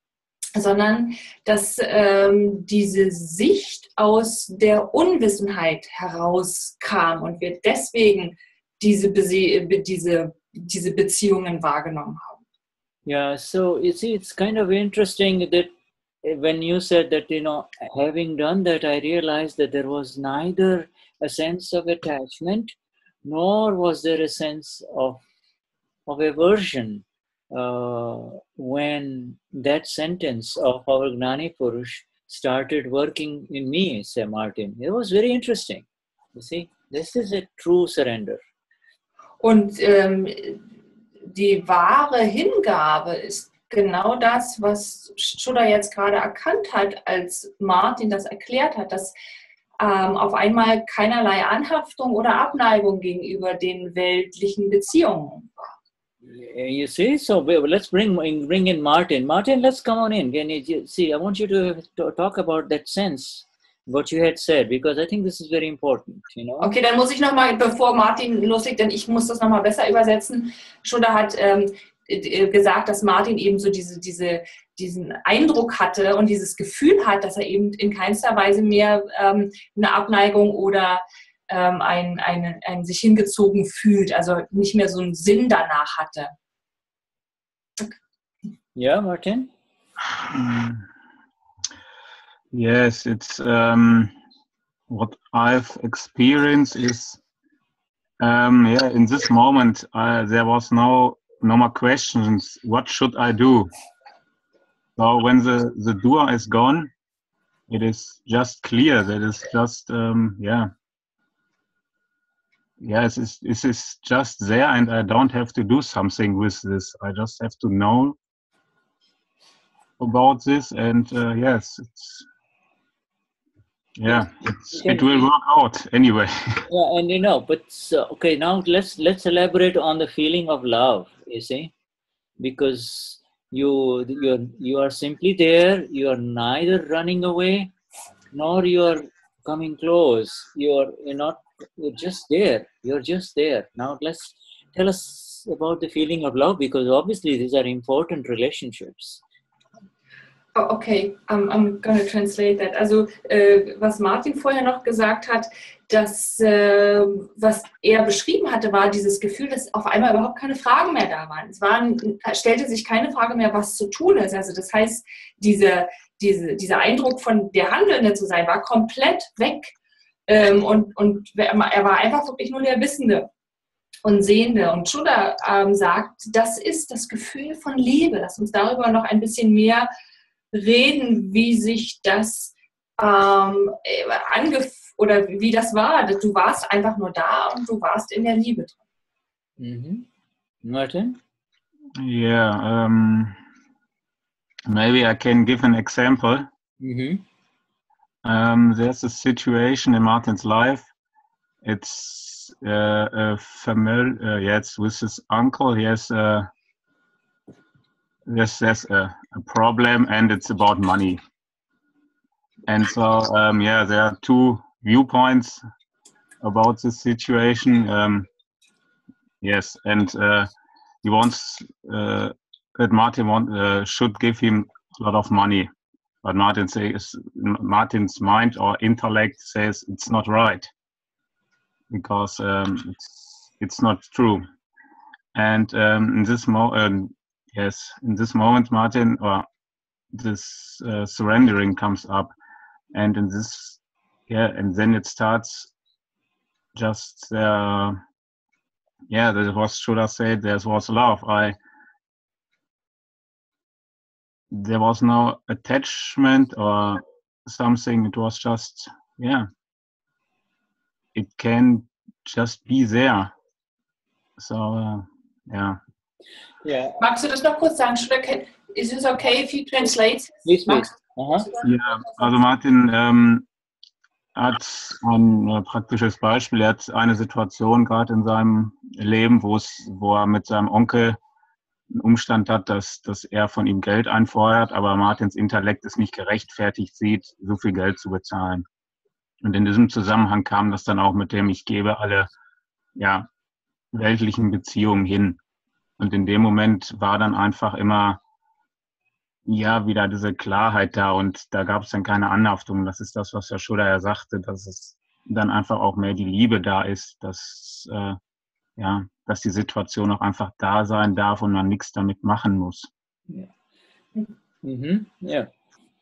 sondern dass diese Sicht aus der Unwissenheit herauskam und wir deswegen diese Beziehungen wahrgenommen haben. Yeah, so you see, it's kind of interesting that when you said that, having done that, I realized that there was neither a sense of attachment, nor was there a sense of aversion when that sentence of our Gnani Purush started working in me, say Martin. It was very interesting. You see, this is a true surrender. Und die wahre Hingabe ist genau das, was Shuddha jetzt gerade erkannt hat, als Martin das erklärt hat, dass auf einmal keinerlei Anhaftung oder Abneigung gegenüber den weltlichen Beziehungen war. You see, so let's bring in Martin. Martin, let's come on in. Can you see? I want you to talk about that sense, what you had said, because I think this is very important. Okay, dann muss ich nochmal, bevor Martin loslegt, denn ich muss das nochmal besser übersetzen. Shuddha hat gesagt, dass Martin eben so diesen Eindruck hatte und dieses Gefühl hat, dass er eben in keinster Weise mehr eine Abneigung oder ein sich hingezogen fühlt, also nicht mehr so einen Sinn danach hatte. Yeah, Martin? Yes, it's what I've experienced is in this moment there was no more questions. What should I do? So when the doer is gone, it is just clear that it's just it is just there, and I don't have to do something with this. I just have to know about this, and it will work out anyway. Yeah, and but okay, now let's elaborate on the feeling of love. You see, because you are simply there. You are neither running away, nor you are coming close. You're just there. You're just there. Now tell us about the feeling of love, because obviously these are important relationships. Oh, okay, I'm gonna translate that. Also, was Martin vorher noch gesagt hat, dass was er beschrieben hatte, war dieses Gefühl, dass auf einmal überhaupt keine Fragen mehr da waren. Es stellte sich keine Frage mehr, was zu tun ist. Also das heißt, dieser Eindruck von der Handelnde zu sein, war komplett weg. Und er war einfach wirklich nur der Wissende und Sehende. Und Shuddha sagt, das ist das Gefühl von Liebe. Lass uns darüber noch ein bisschen mehr reden, wie sich das oder wie das war. Du warst einfach nur da und du warst in der Liebe drin. Martin? Yeah, maybe I can give an example. There's a situation in Martin's life. It's a familiar, it's with his uncle. He has there's a problem, and it's about money. And so, there are two viewpoints about this situation. Yes, and he wants that Martin should give him a lot of money. But Martin's mind or intellect says it's not right, because it's not true. And in this moment, Martin, or this surrendering comes up, and in this, and then it starts just, that was, should I say, there was love. There was no attachment or something. It was just, it can just be there. So, Magst du das noch kurz sagen? Is it okay if you translate? Please. Ja, also Martin hat ein praktisches Beispiel. Er hat eine Situation gerade in seinem Leben, wo er mit seinem Onkel einen Umstand hat, dass er von ihm Geld einfordert, aber Martins Intellekt es nicht gerechtfertigt sieht, so viel Geld zu bezahlen. Und in diesem Zusammenhang kam das dann auch mit dem, ich gebe alle weltlichen Beziehungen hin. Und in dem Moment war dann einfach immer wieder diese Klarheit da, und da gab es dann keine Anhaftung. Das ist das, was Herr Shuddha ja sagte, dass es dann einfach auch mehr die Liebe da ist, dass die Situation auch einfach da sein darf und man nichts damit machen muss. Yeah.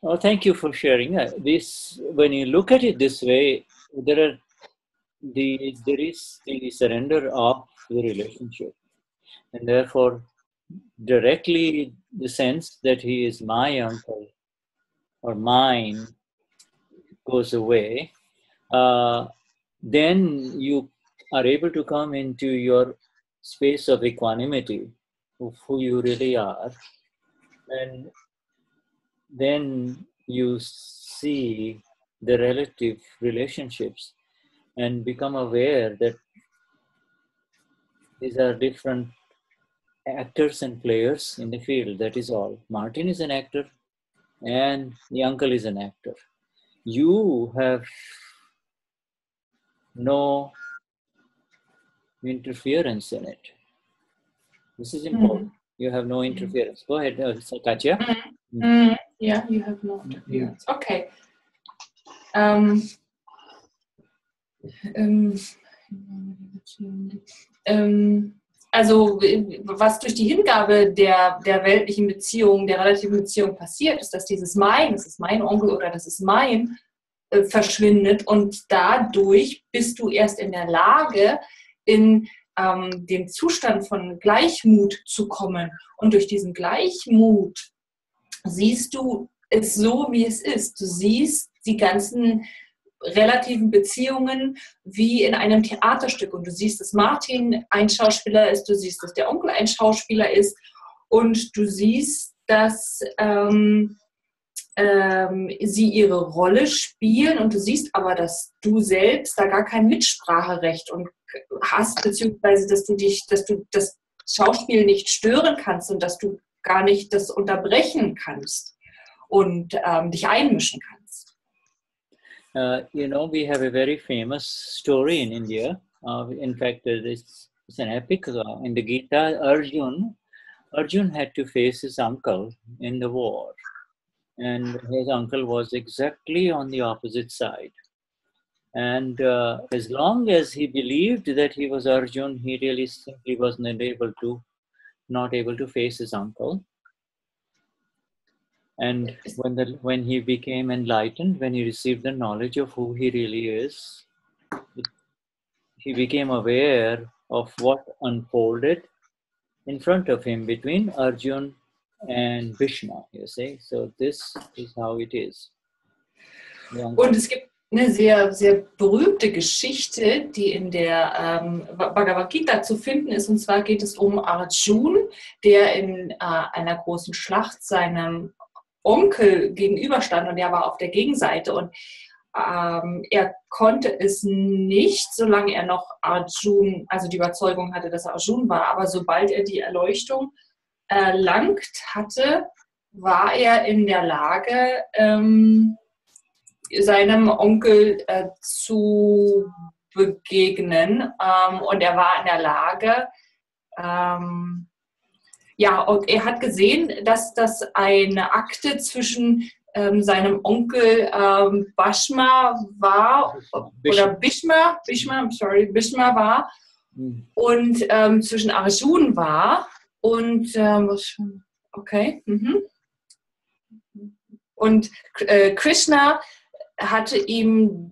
Oh, thank you for sharing this. When you look at it this way, there is the surrender of the relationship, and therefore directly the sense that he is my uncle or mine goes away. Then you are able to come into your space of equanimity of who you really are, and then you see the relative relationships and become aware that these are different actors and players in the field. That is all. Martin is an actor and the uncle is an actor. You have no interference in it. This is important. You have no interference. Go ahead, Katja. Yeah, you have no interference. Okay. Also was durch die Hingabe der weltlichen Beziehung, der relativen Beziehung passiert, ist, dass dieses Mein, das ist mein Onkel oder das ist mein, verschwindet, und dadurch bist du erst in der Lage, in den Zustand von Gleichmut zu kommen. Und durch diesen Gleichmut siehst du es so, wie es ist. Du siehst die ganzen relativen Beziehungen wie in einem Theaterstück, und du siehst, dass Martin ein Schauspieler ist, du siehst, dass der Onkel ein Schauspieler ist, und du siehst, dass sie ihre Rolle spielen, und du siehst aber, dass du selbst da gar kein Mitspracherecht und hast, beziehungsweise dass du das Schauspiel nicht stören kannst und dass du gar nicht das unterbrechen kannst und dich einmischen kannst. We have a very famous story in India. In fact, it's an epic. In the Gita, Arjun had to face his uncle in the war. And his uncle was exactly on the opposite side. And as long as he believed that he was Arjun, he really simply was not able to face his uncle. And when he became enlightened, when he received the knowledge of who he really is, he became aware of what unfolded in front of him between Arjun and Krishna, you see. So this is how it is. Und es gibt eine sehr, sehr berühmte Geschichte, die in der Bhagavad Gita zu finden ist. Und zwar geht es um Arjun, der in einer großen Schlacht seinem Onkel gegenüberstand, und er war auf der Gegenseite, und er konnte es nicht, solange er noch Arjun, also die Überzeugung hatte, dass er Arjun war. Aber sobald er die Erleuchtung erlangt hatte, war er in der Lage, seinem Onkel zu begegnen, und er war in der Lage, Ja, und er hat gesehen, dass das eine Akte zwischen seinem Onkel Bhishma war, oder Bhishma war, und zwischen Arjun war und okay. Und Krishna hatte ihm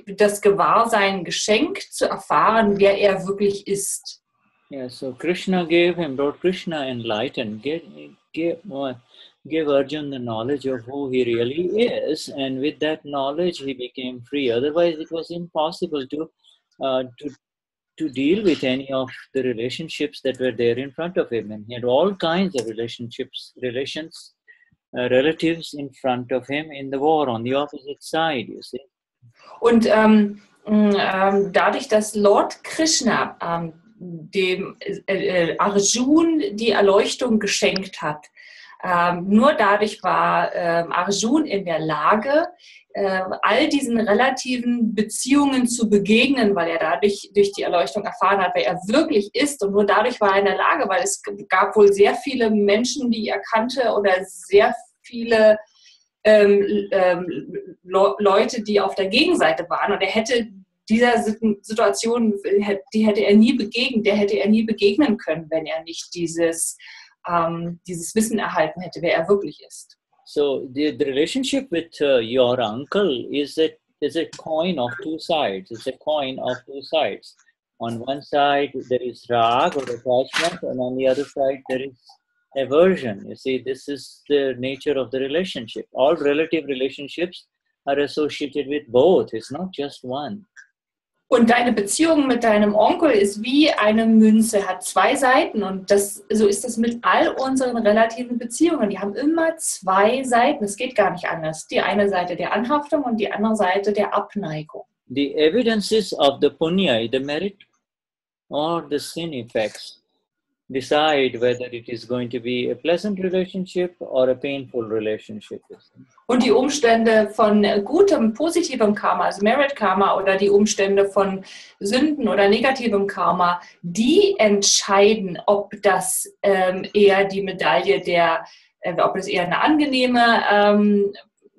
das Gewahrsein geschenkt, zu erfahren, wer er wirklich ist. Yeah, so Krishna Lord Krishna enlightened, gave Arjuna the knowledge of who he really is, and with that knowledge he became free. Otherwise, it was impossible to deal with any of the relationships that were there in front of him. And he had all kinds of relatives in front of him in the war on the opposite side, you see. Und dadurch, dass Lord Krishna dem Arjun die Erleuchtung geschenkt hat, nur dadurch war Arjun in der Lage, all diesen relativen Beziehungen zu begegnen, weil er dadurch durch die Erleuchtung erfahren hat, wer er wirklich ist. Und nur dadurch war er in der Lage, weil es gab wohl sehr viele Menschen, die er kannte, oder sehr viele Leute, die auf der Gegenseite waren. Und er hätte dieser Situation, der hätte er nie begegnen können, wenn er nicht dieses Wissen erhalten hätte, wer er wirklich ist. So the relationship with your uncle is a coin of two sides. It's a coin of two sides. On one side there is rag or attachment, and on the other side there is aversion. You see, this is the nature of the relationship. All relative relationships are associated with both. It's not just one. Und deine Beziehung mit deinem Onkel ist wie eine Münze, hat zwei Seiten, und so ist es mit all unseren relativen Beziehungen. Die haben immer zwei Seiten, es geht gar nicht anders. Die eine Seite der Anhaftung und die andere Seite der Abneigung. The evidences of the punya, the merit or the sin effects, decide whether it is going to be a pleasant relationship or a painful relationship. Und die Umstände von gutem, positivem Karma, also Merit Karma, oder die Umstände von Sünden oder negativem Karma, die entscheiden, ob das eher die Medaille ob es eher eine angenehme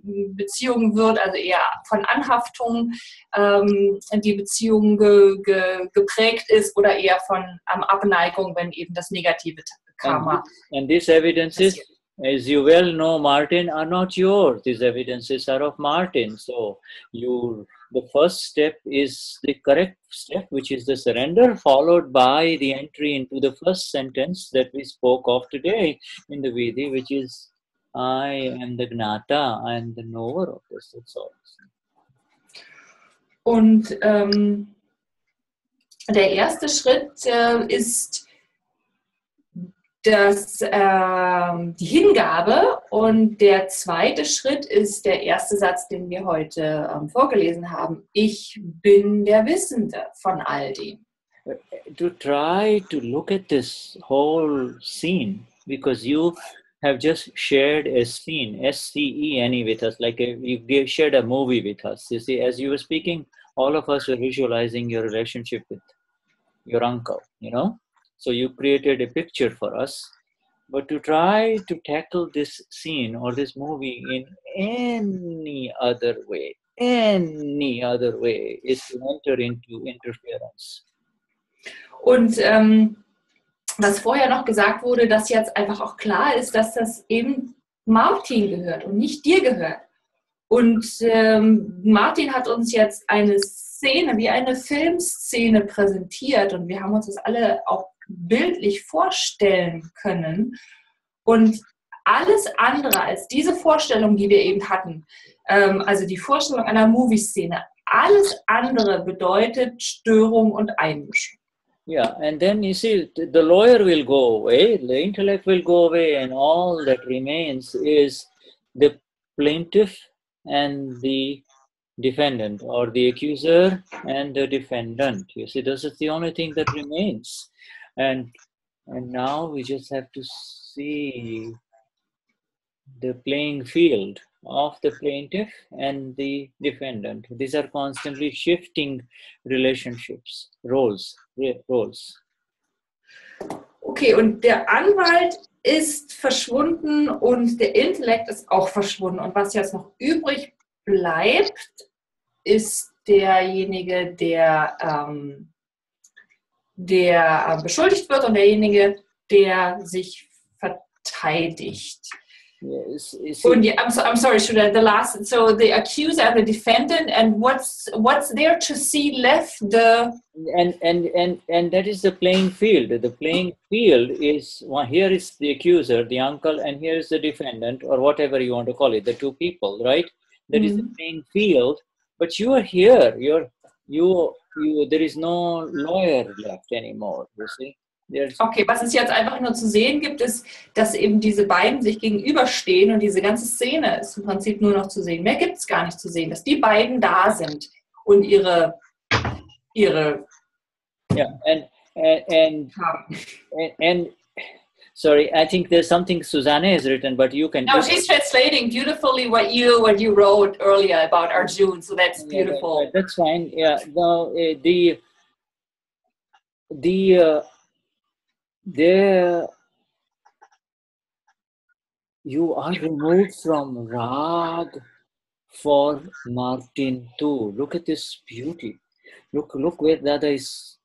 Beziehung wird, also eher von Anhaftung die Beziehung geprägt ist, oder eher von Abneigung, wenn eben das negative Karma. And these evidences, as you well know, Martin, are not yours. These evidences are of Martin. So the first step is the correct step, which is the surrender, followed by the entry into the first sentence that we spoke of today in the Vedi, which is, I am the Gnata, I am the knower of this. That's all. Und der erste Schritt ist die Hingabe, und der zweite Schritt ist der erste Satz, den wir heute vorgelesen haben. Ich bin der Wissende von all dem. To try to look at this whole scene, because you have just shared a scene, SCENE, with us, like you shared a movie with us. You see, as you were speaking, all of us were visualizing your relationship with your uncle, you know? So you created a picture for us. But to try to tackle this scene or this movie in any other way is to enter into interference. Und was vorher noch gesagt wurde, dass jetzt einfach auch klar ist, dass das eben Martin gehört und nicht dir gehört. Und Martin hat uns jetzt eine Szene, wie eine Filmszene präsentiert, und wir haben uns das alle auch bildlich vorstellen können. Und alles andere als diese Vorstellung, die wir eben hatten, also die Vorstellung einer Movie-Szene, alles andere bedeutet Störung und Einmischung. Yeah, and then you see, the lawyer will go away, the intellect will go away, and all that remains is the plaintiff and the defendant, or the accuser and the defendant. You see, this is the only thing that remains. And now we just have to see the playing field of the plaintiff and the defendant. These are constantly shifting relationships, roles. Okay, und der Anwalt ist verschwunden und der Intellekt ist auch verschwunden. Und was jetzt noch übrig bleibt, ist derjenige, der beschuldigt wird und derjenige, der sich verteidigt. Yes, Und I'm sorry, Shuddha, the last, so the accuser and the defendant, and what's there to see left? And that is the playing field. The playing field is, well, here is the accuser, the uncle, and here is the defendant, or whatever you want to call it, the two people, right? That is the playing field. But you are here. There is no lawyer left anymore. You see. Okay, was es jetzt einfach nur zu sehen gibt, ist, dass eben diese beiden sich gegenüberstehen und diese ganze Szene ist im Prinzip nur noch zu sehen. Mehr gibt es gar nicht zu sehen, dass die beiden da sind und ihre yeah, and sorry, I think there's something Susanne has written, but you can. No, she's translating beautifully what you wrote earlier about Arjuna, so that's beautiful. Yeah, that's fine. Yeah, no, there you are removed from Rag for Martin too. Look at this beauty. Look where Dada is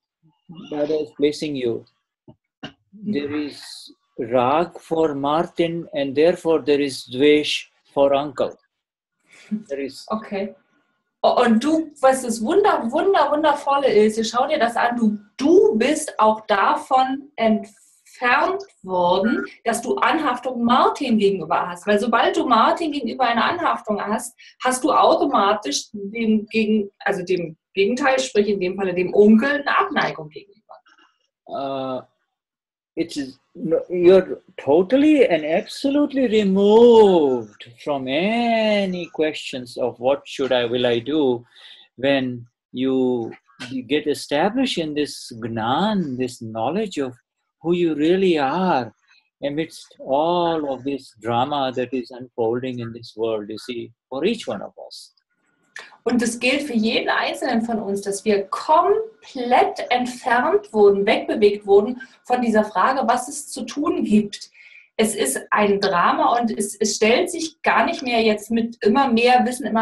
placing you. There is Rag for Martin, and therefore there is Dvesh for uncle. There is. Okay. Und du, was das Wundervolle ist, schau dir das an, du bist auch davon entfernt worden, dass du Anhaftung Martin gegenüber hast. Weil sobald du Martin gegenüber eine Anhaftung hast, hast du automatisch dem Gegenteil, sprich in dem Falle dem Onkel, eine Abneigung gegenüber. You're totally and absolutely removed from any questions of what will I do when you get established in this Gnan, this knowledge of who you really are amidst all of this drama that is unfolding in this world, you see, for each one of us. Und das gilt für jeden Einzelnen von uns, dass wir komplett entfernt wurden, wegbewegt wurden von dieser Frage, was es zu tun gibt. Es ist ein Drama und es stellt sich gar nicht mehr jetzt mit immer mehr Wissen,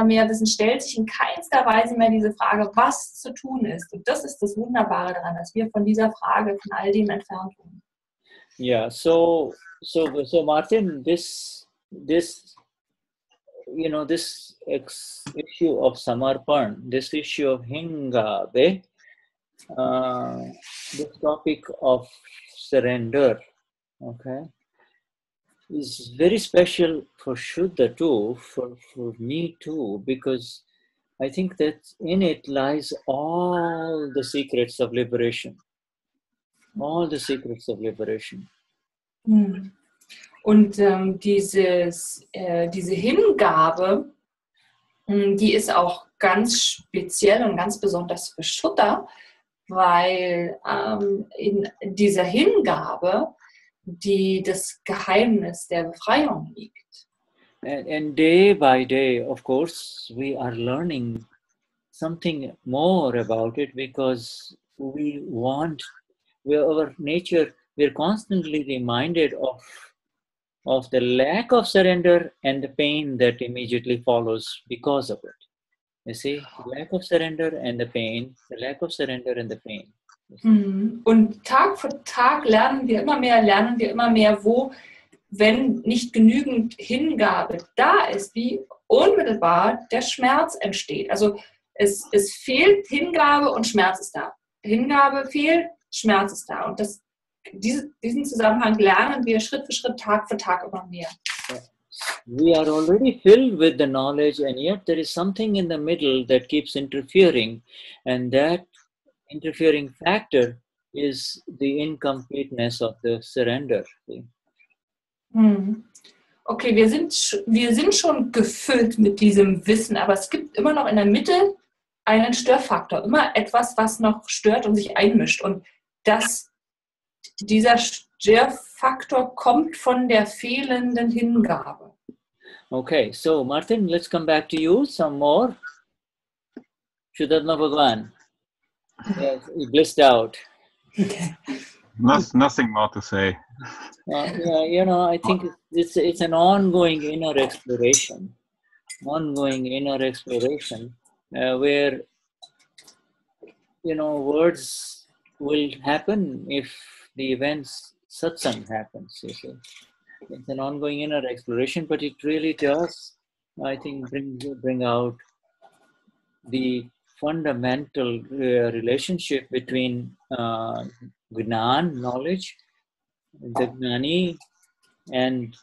stellt sich in keinster Weise mehr diese Frage, was zu tun ist. Und das ist das Wunderbare daran, dass wir von dieser Frage, von all dem entfernt wurden. Yeah, so Martin, this issue of Samarpan, this issue of Hingabe, this topic of surrender, okay, is very special for Shuddha too, for me too, because I think that in it lies all the secrets of liberation. All the secrets of liberation. Und diese Hingabe, die ist auch ganz speziell und ganz besonders für Shuddha, weil in dieser Hingabe das Geheimnis der Befreiung liegt. And day by day, of course, we are learning something more about it because our nature, we're constantly reminded of the lack of surrender and the pain that immediately follows because of it. You see, lack of surrender and the pain, the lack of surrender and the pain. Und Tag für Tag lernen wir immer mehr, wo, wenn nicht genügend Hingabe da ist, wie unmittelbar der Schmerz entsteht. Also es fehlt Hingabe und Schmerz ist da. Hingabe fehlt, Schmerz ist da. Und diesen Zusammenhang lernen wir Schritt für Schritt, Tag für Tag immer mehr. We are already filled with the knowledge, and yet there is something in the middle that keeps interfering, and that interfering factor is the incompleteness of the surrender. Okay, wir sind schon gefüllt mit diesem Wissen, aber es gibt immer noch in der Mitte einen Störfaktor, immer etwas, was noch stört und sich einmischt. Und dieser Störfaktor kommt von der fehlenden Hingabe. Okay, so Martin, let's come back to you some more. Shuddha Bhagwan. Yes, he blissed out. Okay. Nothing more to say. Yeah, you know, I think it's an ongoing inner exploration, where, you know, words will happen if the events satsang happens, you see. It's an ongoing inner exploration, but it really does, I think, bring out the fundamental relationship between Gnan, knowledge, the Gnani, and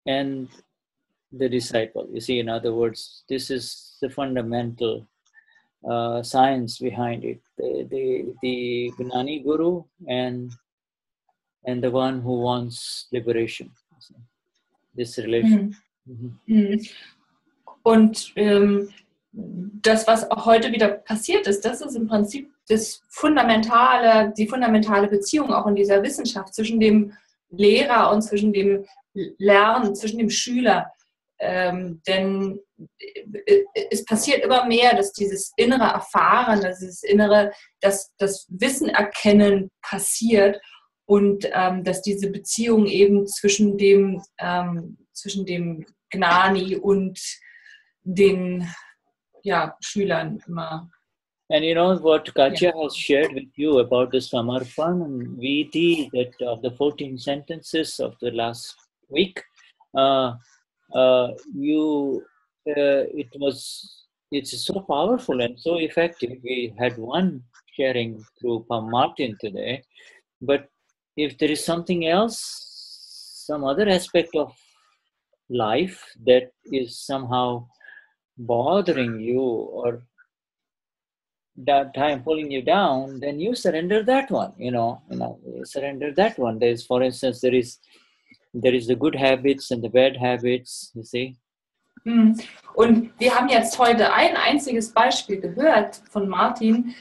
the disciple. You see, in other words, this is the fundamental science behind it. The Gnani Guru and the one who wants liberation. This relation. Und das, was auch heute wieder passiert ist, das ist im Prinzip die fundamentale Beziehung auch in dieser Wissenschaft zwischen dem Lehrer und zwischen dem Lernen, zwischen dem Schüler. Denn es passiert immer mehr, dass dieses innere Erfahren, dieses innere, das Wissen erkennen passiert und dass diese Beziehung eben zwischen dem Gnani und den Schülern immer. And you know what Katja has shared with you about the Samarpan and Viti, that of the 14 sentences of the last week, it's so powerful and so effective. We had one sharing through Martin today, but if there is something else, some other aspect of life that is somehow bothering you or that time pulling you down, then you surrender that one. You surrender that one. There is, for instance, there is the good habits and the bad habits. You see. Und wir haben jetzt heute ein einziges Beispiel gehört von Martin,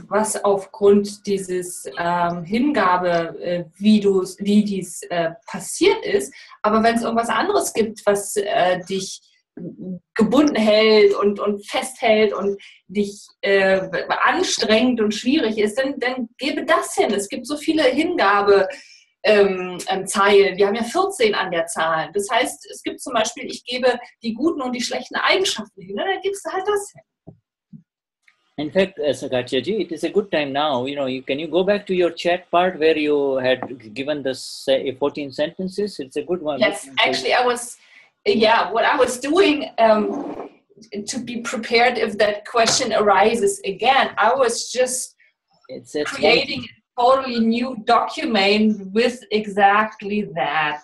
was aufgrund dieses Hingabe, wie dies passiert ist. Aber wenn es irgendwas anderes gibt, was dich gebunden hält und festhält und dich anstrengend und schwierig ist, dann gebe das hin. Es gibt so viele Hingabe Zeilen. Wir haben ja 14 an der Zahl. Das heißt, es gibt zum Beispiel, ich gebe die guten und die schlechten Eigenschaften hin. Dann gibst du halt das hin. In fact, Katja ji, it is a good time now. Can you go back to your chat part where you had given the 14 sentences? It's a good one. Yes, actually, what I was doing to be prepared if that question arises again, I was just creating a totally new document with exactly that.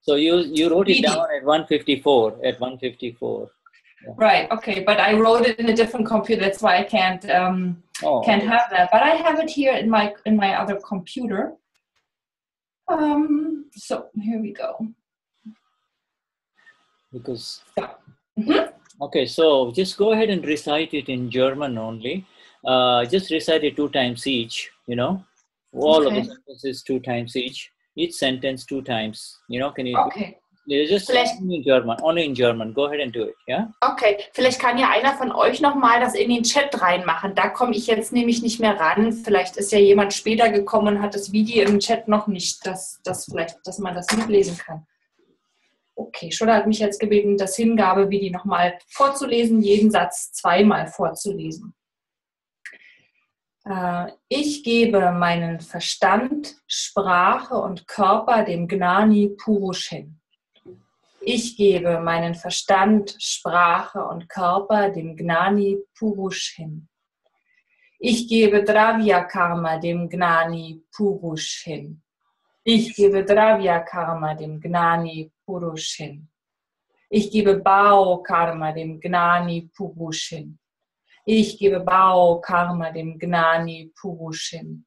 So you wrote it down at 154. Yeah. Right. Okay, but I wrote it in a different computer. That's why I can't have that. But I have it here in my other computer. So here we go. Okay, so just go ahead and recite it in German only. Just recite it 2 times each. All of the sentences 2 times each sentence 2 times. Can you? Okay. Just only in German. Go ahead and do it, yeah? Okay, vielleicht kann ja einer von euch nochmal das in den Chat reinmachen. Da komme ich jetzt nämlich nicht mehr ran. Vielleicht ist ja jemand später gekommen und hat das Video im Chat noch nicht, dass man das mitlesen kann. Okay, Shuddha hat mich jetzt gebeten, das Hingabe-Video nochmal vorzulesen, jeden Satz 2-mal vorzulesen. Ich gebe meinen Verstand, Sprache und Körper dem Gnani Purush hin. Ich gebe meinen Verstand, Sprache und Körper dem Gnani Purush hin. Ich gebe Dravya Karma dem Gnani Purush hin. Ich gebe Dravya Karma dem Gnani Purush hin. Ich gebe Bao Karma dem Gnani Purush hin. Ich gebe Bao Karma dem Gnani Purush hin.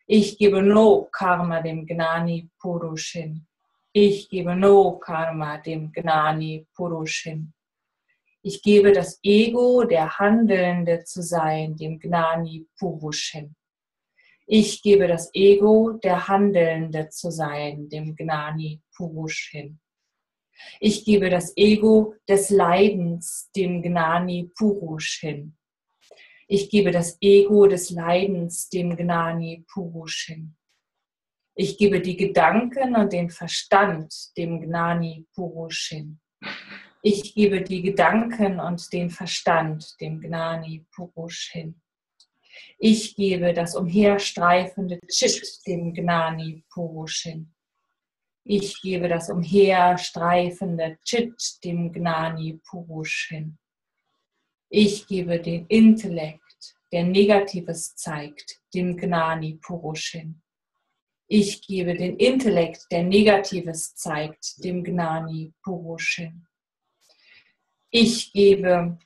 Ich gebe No Karma dem Gnani Purush hin. Ich gebe No Karma dem Gnani Purush hin. Ich gebe das Ego, der Handelnde zu sein, dem Gnani Purush hin. Ich gebe das Ego, der Handelnde zu sein, dem Gnani Purush hin. Ich gebe das Ego des Leidens dem Gnani Purush hin. Ich gebe das Ego des Leidens dem Gnani Purush hin. Ich gebe die Gedanken und den Verstand dem Gnani Purush hin. Ich gebe die Gedanken und den Verstand dem Gnani Purush hin. Ich gebe das umherstreifende Chit dem Gnani Purush hin. Ich gebe das umherstreifende Chit dem Gnani Purush hin. Ich gebe den Intellekt, der Negatives zeigt, dem Gnani Purush hin. Ich gebe den Intellekt, der Negatives zeigt, dem Gnani Purush hin. Ich gebe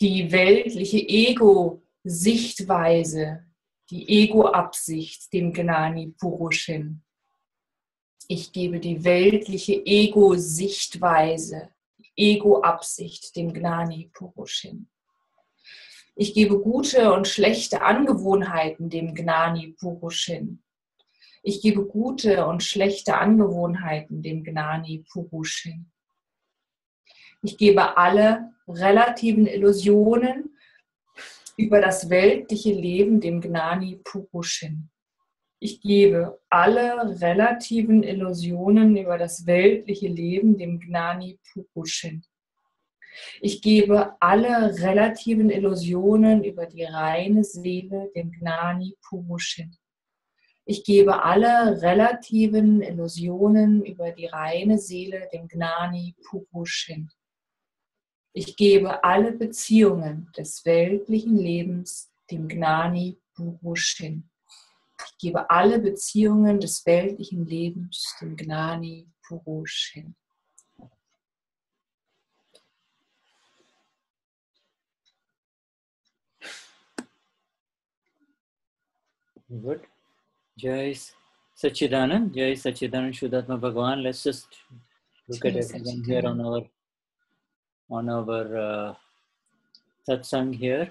die weltliche Ego-Sichtweise, die Ego-Absicht dem Gnani Purush hin. Ich gebe die weltliche Ego-Sichtweise, Ego-Absicht dem Gnani Purush hin. Ich gebe gute und schlechte Angewohnheiten dem Gnani Purush hin. Ich gebe gute und schlechte Angewohnheiten dem Gnani Purush hin. Ich gebe alle relativen Illusionen über das weltliche Leben dem Gnani Purush hin. Ich gebe alle relativen Illusionen über das weltliche Leben dem Gnani Purush hin. Ich gebe alle relativen Illusionen über die reine Seele dem Gnani Purush hin. Ich gebe alle relativen Illusionen über die reine Seele dem Gnani Purush hin. Ich gebe alle Beziehungen des weltlichen Lebens dem Gnani Purush hin. Ich gebe alle Beziehungen des weltlichen Lebens dem Gnani Purush hin. Good. Jai Satchidanand, Jai Satchidanand Shuddhatma Bhagavan. Let's just look at everyone here on our satsang here.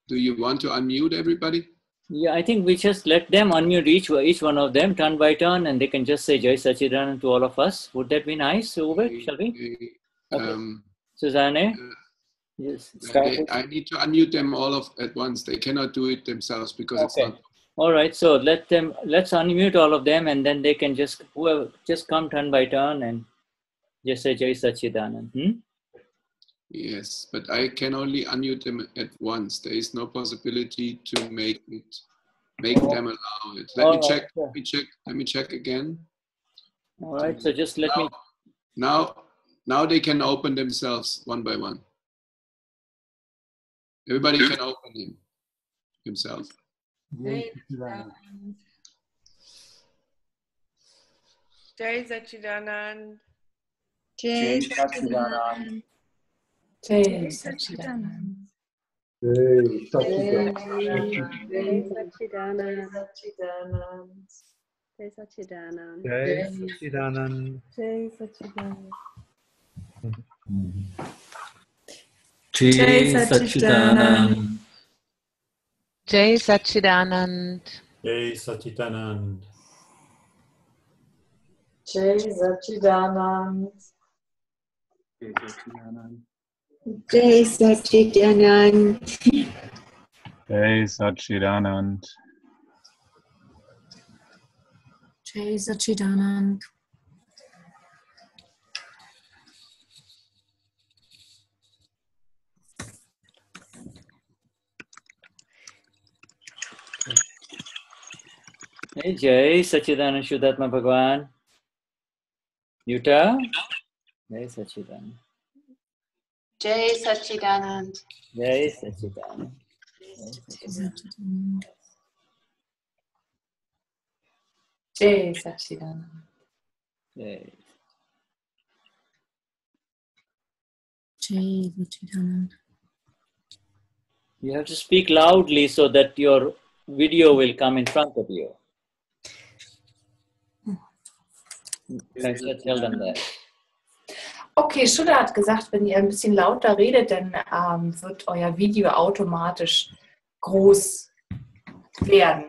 Do you want to unmute everybody? Yeah, I think we just let them unmute each one of them, turn by turn, and they can just say Jai Satchidanand to all of us. Would that be nice, Uwe? Shall we? Okay. Susanne? Yes. I need to unmute them all at once. They cannot do it themselves because it's not. All right, so let's unmute all of them, and then they can just come turn by turn and just say Jai Satchidanand. Yes, but I can only unmute them at once. There is no possibility to make them allow it. Let me check again. All right, so just let me. Now they can open themselves one by one. Everybody can open himself. Jai Satchidanand. Jai Satchidanand. Jai Satchidanand. Jai Satchidanand. Jai Satchidanand. Jai Satchidanand. Jai Satchidanand. Jai Satchidanand. Jai Satchidanand. Jai Satchidanand. Jai Satchidanand. Jai Satchidanand. Jai Satchidanand. Jai Satchidanand. Hey, Jai Satchidanand Shuddhatma Bhagavan. Yuta? Jai Satchidanand. Jai Satchidanand. Jai Satchidanand. Jai Satchidanand. Jai. Jai Satchidanand. You have to speak loudly so that your video will come in front of you. Tell them that. Okay, Shuddha hat gesagt, wenn ihr ein bisschen lauter redet, dann wird euer Video automatisch groß werden.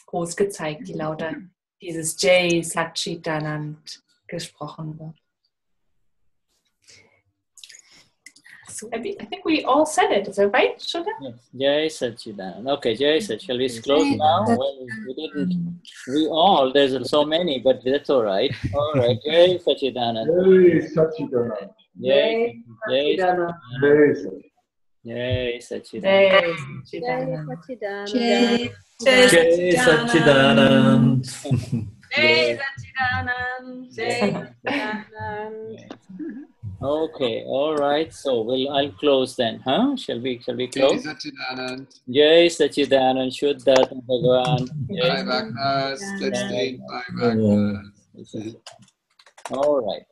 Groß gezeigt, je lauter dieses Jai Satchitanand gesprochen wird. So I think we all said it. Is that right, Shuddha? Yes. Jai Satchidanand. Okay, Jai Sat. Shall we close now? Well, we didn't. We all. There's so many, but that's all right. All right. Jai Satchidanand. Jai Satchidanand. Jai Satchidanand. Jai Satchidanand. Jai Satchidanand. Jai Satchidanand. Jai Satchidanand. Okay, all right. So I'll close then, huh? Shall we Jai close? Satchidanand. Jai Satchidanand Shuddha Bhagavan. Bye, Bhaktas. Let's stay in 5 Bhaktas. All right.